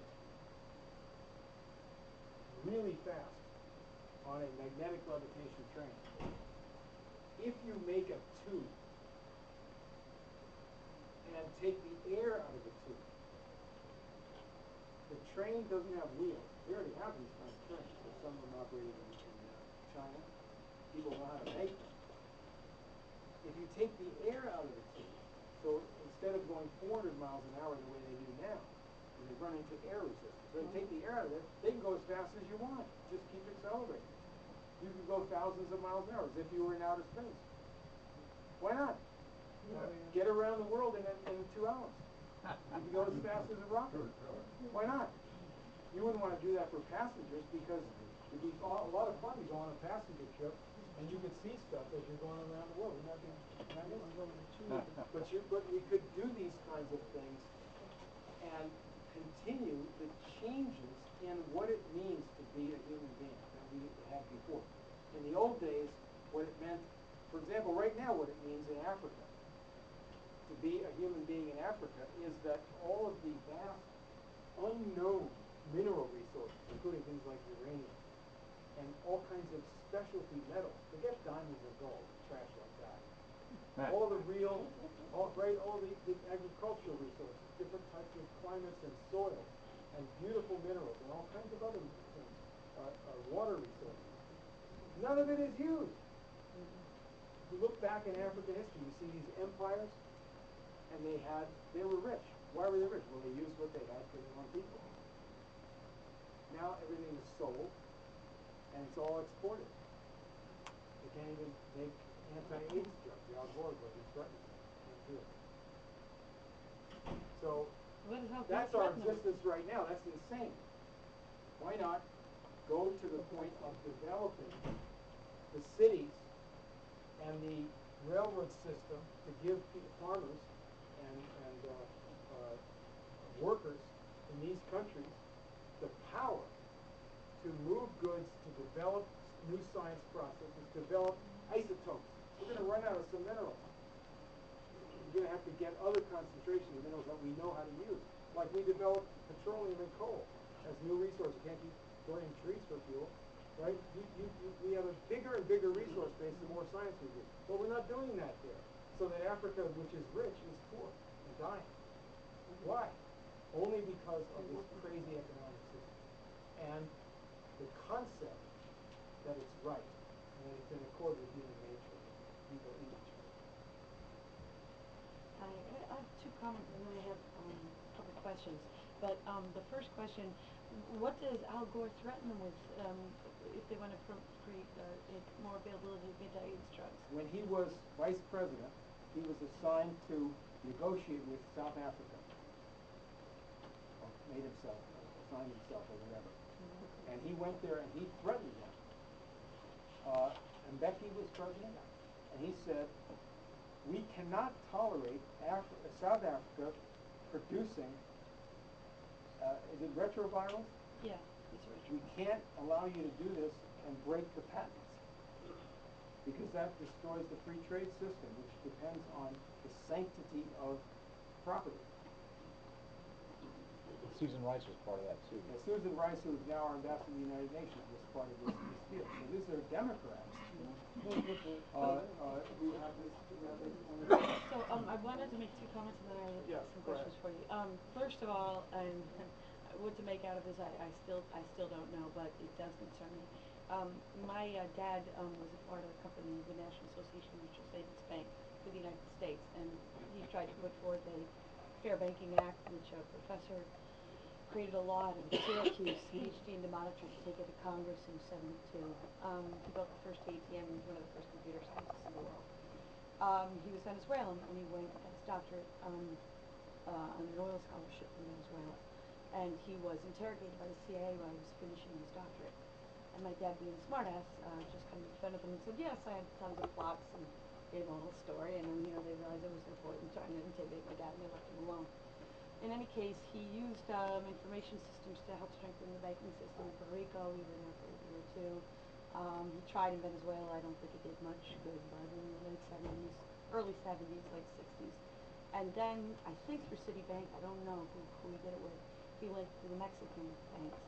really fast on a magnetic levitation train. If you make a tube and take the air out of the tube, the train doesn't have wheels. We already have these kinds of trains. There's some of them operating in China. People know how to make them. If you take the air out of the tube, so instead of going 400 miles an hour the way they do now, they run into air resistance. So you take the air out of it, they can go as fast as you want. Just keep accelerating. You can go thousands of miles an hour as if you were in outer space. Why not? Yeah. Get around the world in 2 hours. You can go as fast as a rocket. Why not? You wouldn't want to do that for passengers because it'd be a lot of fun to go on a passenger trip and you could see stuff as you're going around the world. Wouldn't that be nice? But we could do these kinds of things and continue the changes in what it means to be a human being that we had before. In the old days, what it meant, for example, right now what it means in Africa, to be a human being in Africa, is that all of the vast unknown mineral resources, including things like uranium, and all kinds of specialty metals, forget diamonds or gold, trash like that. All the agricultural resources, different types of climates and soils, and beautiful minerals, and all kinds of other things, water resources. None of it is used. If you look back in African history, you see these empires, and they were rich. Why were they rich? Well, they used what they had because they weren't people. Now everything is sold, and it's all exported. They can't even make anti-AIDS drugs. The Al Gore bill, he threatens them. Can't do it. So What is Al Gore that's our threatening? existence right now. That's insane. Why not go to the point of developing the cities and the railroad system to give farmers and workers in these countries the power to move goods, to develop new science processes, develop isotopes. We're going to run out of some minerals. We're going to have to get other concentration of minerals that we know how to use. Like we develop petroleum and coal as new resources. We can't keep burning trees for fuel, right? We have a bigger and bigger resource base the more science we do. But we're not doing that there. So that Africa, which is rich, is poor and dying. Why? Only because of this crazy economic system. And the concept that it's right and that it's in accord with human nature, people eat each other. I have two comments and then I have a couple of questions. But the first question, what does Al Gore threaten them with if they want to create more availability of anti-AIDS drugs? When he was vice president, he was assigned to negotiate with South Africa. Or assigned himself or whatever. And he went there and he threatened them. Mbeki was president, and he said, we cannot tolerate South Africa producing, is it retrovirals? Yeah, it's right. We can't allow you to do this and break the patents, because that destroys the free trade system, which depends on the sanctity of property. Susan Rice was part of that too. Yeah, Susan Rice, who is now our ambassador to the United Nations, was part of this deal. So these are Democrats who have this. So I wanted to make two comments and then I have some questions for you. First of all, what to make out of this, I still don't know, but it does concern me. My dad was a part of the company, the National Association of Mutual Savings Bank for the United States, and he tried to put forth a Fair Banking Act, which a professor created a law out of Syracuse, PhD in monitoring, to take it to Congress in '72. He built the first ATM. He was one of the first computer scientists in the world. He was Venezuelan, and he went and got his doctorate on an oil scholarship from Venezuela. And he was interrogated by the CIA while he was finishing his doctorate. And my dad, being a smartass, just kind of defended them and said, yes, I had tons of plots, and gave a whole story. And then, they realized it was their point and trying to intimidate my dad, and they left him alone. In any case, he used information systems to help strengthen the banking system in Puerto Rico. We were there for a year or two. He tried in Venezuela. I don't think it did much good, but in the late 70s, early 70s, late 60s. And then, I think through Citibank, I don't know who he did it with, he went to the Mexican banks.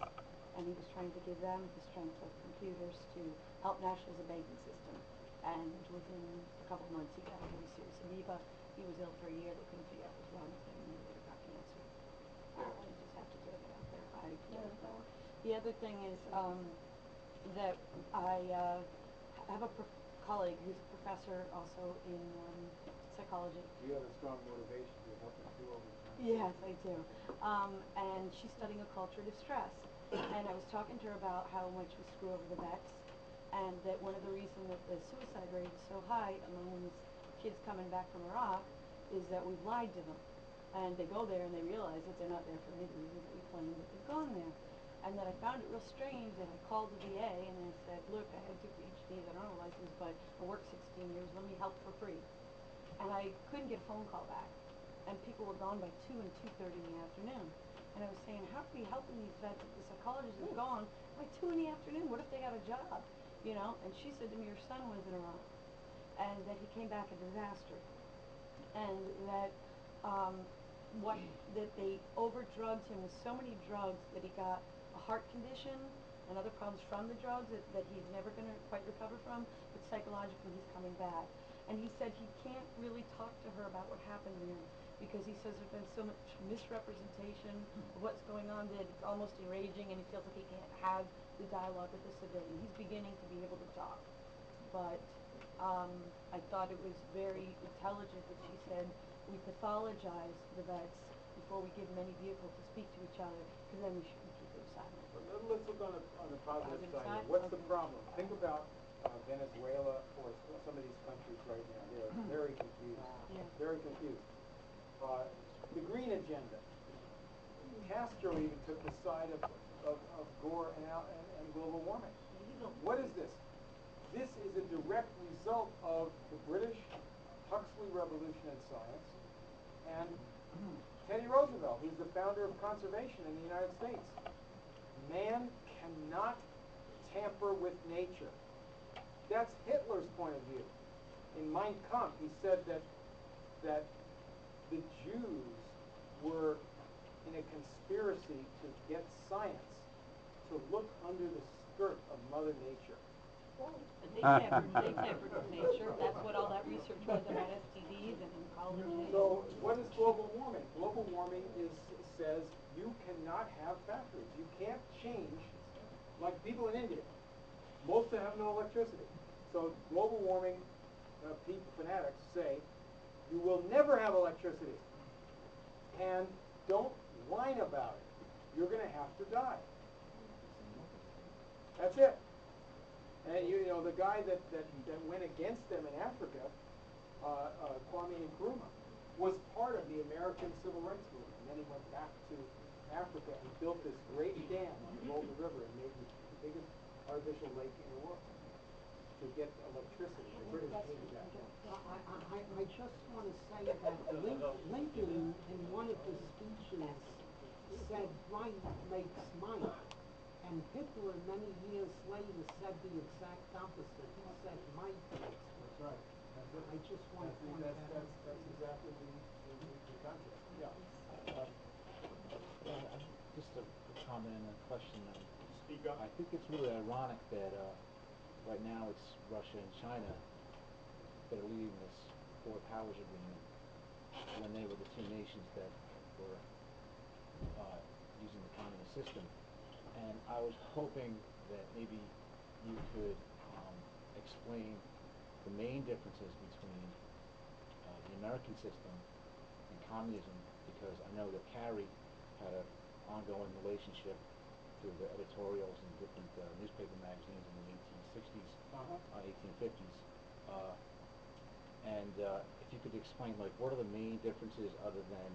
And he was trying to give them the strength of computers to help nationalize the banking system. And within a couple of months, he got a very serious amoeba. He was ill for a year. They couldn't figure out what was wrong with him, and he later got cancer. I just have to throw that out there. I don't know. The other thing is that I have a colleague who's a professor also in psychology. You have a strong motivation to help us do all this. Yes, I do. And she's studying a culture of stress. And I was talking to her about how much we screw over the vets, and that one of the reasons that the suicide rate is so high among these kids coming back from Iraq is that we've lied to them. And they go there and they realize that they're not there for any reason, that we claim that they've gone there. And that I found it real strange that I called the VA and I said, look, I had 2 PhDs, I don't have a license, but I worked 16 years, let me help for free. And I couldn't get a phone call back. And people were gone by 2 and 2:30 in the afternoon. And I was saying, how are we helping these vets if the psychologists are gone by 2 in the afternoon? What if they got a job? And she said to me, your son was in Iraq, and that he came back a disaster. And that that they overdrugged him with so many drugs that he got a heart condition and other problems from the drugs that he's never going to quite recover from, but psychologically he's coming back. And he said he can't really talk to her about what happened there because he says there's been so much misrepresentation of what's going on that it's almost enraging, and he feels like he can't have the dialogue with the civilian. He's beginning to be able to talk. But I thought it was very intelligent that she said we pathologize the vets before we give them any vehicle to speak to each other, because then we shouldn't keep them silent. But let's look on the positive Positive side. side? What's the Okay. problem? Think about Venezuela or some of these countries right now. They're very confused. Yeah. Very confused. The green agenda. Castro even took the side of Gore and global warming. What is this? This is a direct result of the British Huxley Revolution in Science and Teddy Roosevelt, who's the founder of conservation in the United States. Man cannot tamper with nature. That's Hitler's point of view. In Mein Kampf, he said that the Jews were in a conspiracy to get science to look under the skirt of Mother Nature. And they tampered with nature. That's what all that research was about STDs and oncology. So what is global warming? Global warming says you cannot have factories. You can't change, like people in India. Most have no electricity. So global warming fanatics say you will never have electricity. And don't whine about it. You're going to have to die. That's it. And you know the guy that went against them in Africa, Kwame Nkrumah, was part of the American Civil Rights Movement. And then he went back to Africa and built this great dam on the Volga River and made the biggest artificial lake in the world to get electricity. The British hated that. I just want to say that Lincoln, in one of his speeches, said right makes might. And Hitler, many years later, said the exact opposite. He said might makes might. That's right. That's it. I just want to point that out. That's exactly the concept. Yeah. Just a comment and a question. Speak up. I think it's really ironic that right now it's Russia and China that are leading this Four Powers Agreement when they were the two nations that were using the communist system. And I was hoping that maybe you could explain the main differences between the American system and communism, because I know that Carrie had an ongoing relationship through the editorials in different newspaper magazines in the 1860s, 1850s. And if you could explain, like, what are the main differences other than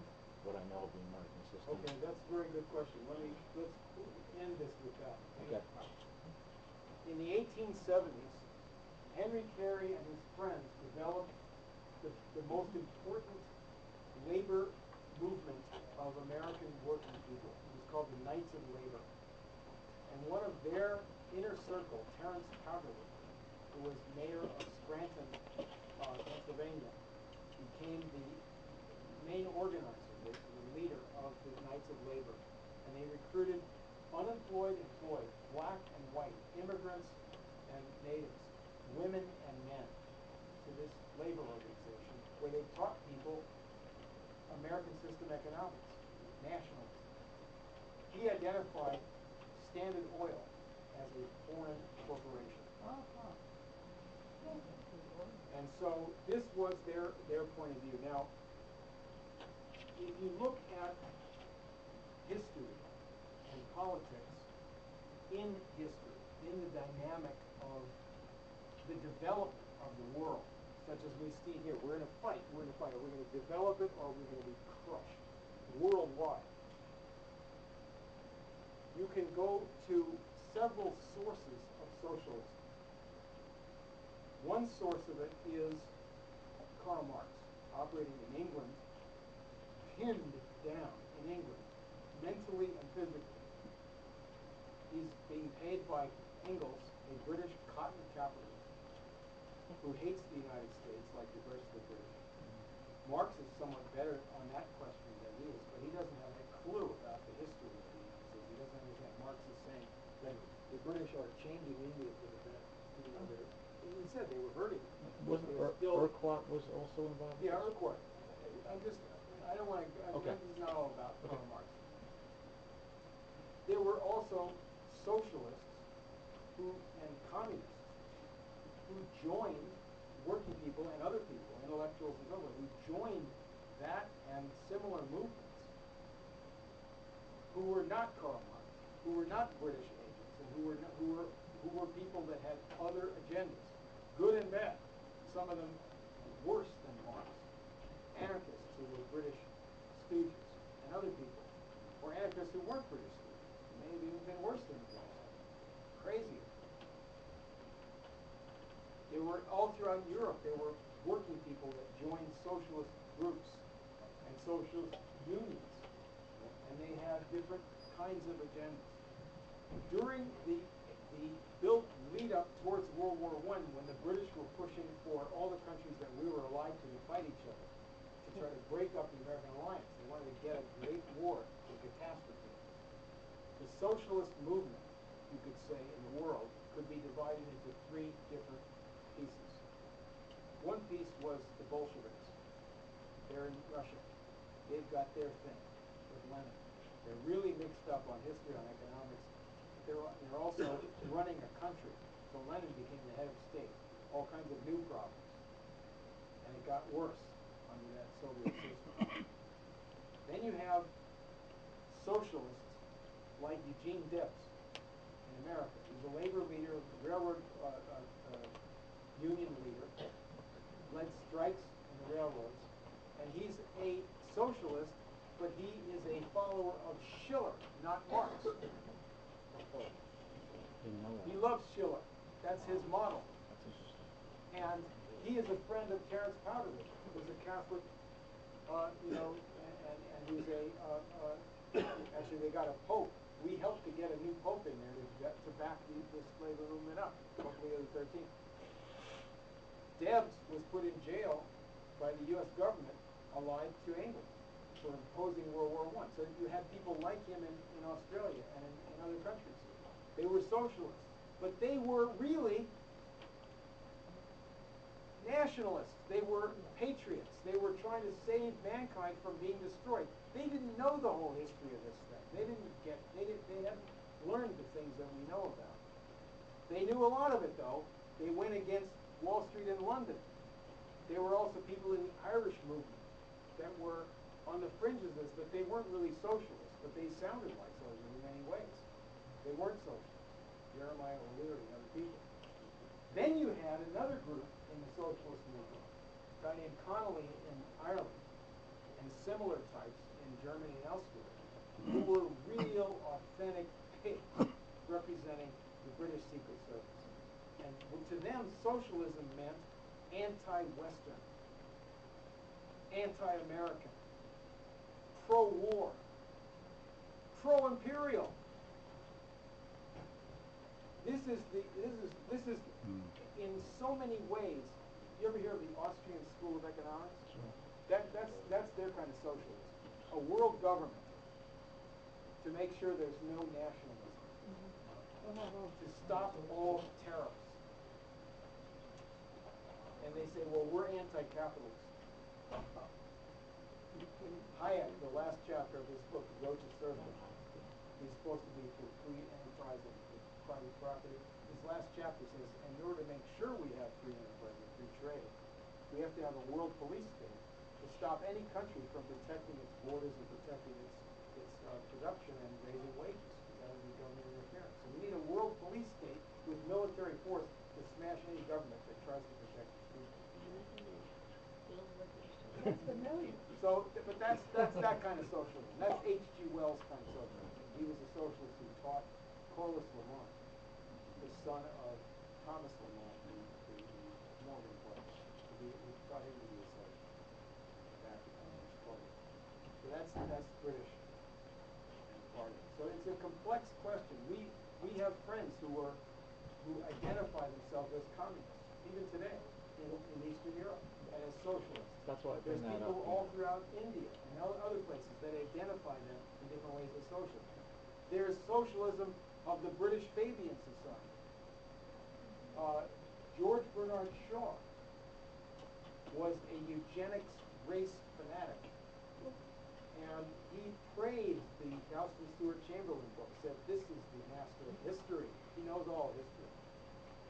what I know of the American system? Okay, that's a very good question. Let's end this with that. Okay. In the 1870s, Henry Carey and his friends developed the most important labor movement of American working people. It was called the Knights of Labor. And one of their inner circle, Terence Powderly, who was mayor of Scranton, Pennsylvania, became the main organizer, the leader of the Knights of Labor. And they recruited unemployed, employed, black and white, immigrants and natives, women and men, to this labor organization where they taught people American system economics, nationalism. He identified Standard Oil as a foreign corporation. And so this was their point of view. Now, if you look at history and politics in history, in the dynamic of the development of the world, such as we see here, we're in a fight. Are we going to develop it or are we going to be crushed worldwide? You can go to several sources of socialism. One source of it is Karl Marx, operating in England, pinned down in England, mentally and physically. He's being paid by Engels, a British cotton capitalist, who hates the United States like the rest of the British. Marx is somewhat better on that question than he is, but he doesn't have a clue about the history of the United States. He doesn't understand. Marx is saying that the British are changing India for the better. He said they were hurting. Was Urquhart was also involved? Yeah, Urquhart. I don't want to, this is not all about Karl Marx. There were also socialists and communists who joined working people and other people, intellectuals and so forth, who joined that and similar movements, who were not Karl Marx, who were not British agents, and who who were people that had other agendas, good and bad. Some of them worse than Marx. Anarchists who were British stooges, and other people, or anarchists who weren't British stooges. They may have even been worse than the British. Crazier. They were all throughout Europe. There were working people that joined socialist groups and socialist unions, and they had different kinds of agendas. During the lead up towards World War I, when the British were pushing for all the countries that we were allied to fight each other, to try to break up the American alliance, they wanted to get a great war, a catastrophe. The socialist movement, you could say, in the world could be divided into three different pieces. One piece was the Bolsheviks. They're in Russia. They've got their thing with Lenin. They're really mixed up on history, on economics. They're also running a country. So Lenin became the head of state. All kinds of new problems. And it got worse under that Soviet system. Then you have socialists like Eugene Debs in America. He's a labor leader, railroad union leader, led strikes in the railroads, and he's a socialist, but he is a follower of Schiller, not Marx. He loves Schiller. That's his model. That's interesting. And he is a friend of Terence Powderly, who's a Catholic, and who's actually they got a pope. We helped to get a new pope in there to back this labor movement up, Pope Leo XIII. Debs was put in jail by the U.S. government, allied to England, for imposing World War I. So you had people like him in Australia and in other countries. They were socialists, but they were really nationalists. They were patriots. They were trying to save mankind from being destroyed. They didn't know the whole history of this thing. They hadn't learned the things that we know about. They knew a lot of it, though. They went against Wall Street in London. There were also people in the Irish movement that were on the fringes of this, but they weren't really socialists, but they sounded like socialists in many ways. They weren't socialists. Jeremiah O'Leary and other people. Then you had another group in the socialist movement, a guy named Connolly in Ireland, and similar types in Germany and elsewhere, who were real, authentic pigs representing the British Secret Service. And to them, socialism meant anti-Western, anti-American, pro-war, pro-imperial. This is in so many ways. You ever hear of the Austrian School of Economics? Sure. That's their kind of socialism. A world government to make sure there's no nationalism. To stop all tariffs. And they say, well, we're anti-capitalist. Hayek, the last chapter of his book, The Roach's Circle, he's supposed to be for free enterprise and private property. His last chapter says, in order to make sure we have free enterprise and free trade, we have to have a world police state to stop any country from protecting its borders and protecting its production and raising wages without any government interference. So we need a world police state with military force to smash any government that tries to protect its people. That's familiar. So, but that's that kind of socialism. That's H.G. Wells' kind of socialism. He was a socialist who taught Corliss Lamont, the son of Thomas Lamont, the Morgan player. He taught him to be a socialist back in his party. So that's British and party. So it's a complex question. We have friends who identify themselves as communists, even today, in Eastern Europe, and as socialists. That's why I There's bring that people up. all throughout India and other places that identify them in different ways as socialists. There's socialism of the British Fabian Society. George Bernard Shaw was a eugenics race fanatic. And he praised the Houston Stewart Chamberlain book, said this is the master of history. He knows all history.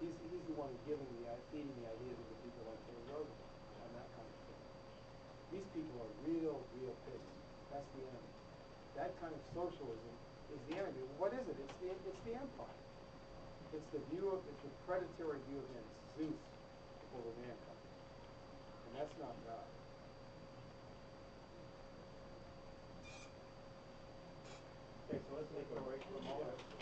He's the one who's feeding the ideas of the people like Teddy Roosevelt and that kind of thing. These people are real pigs. That's the enemy. That kind of socialism is the enemy. What is it? It's the empire. It's the predatory view of him. It's Zeus over mankind. And that's not God. Okay, so let's take a break for a moment.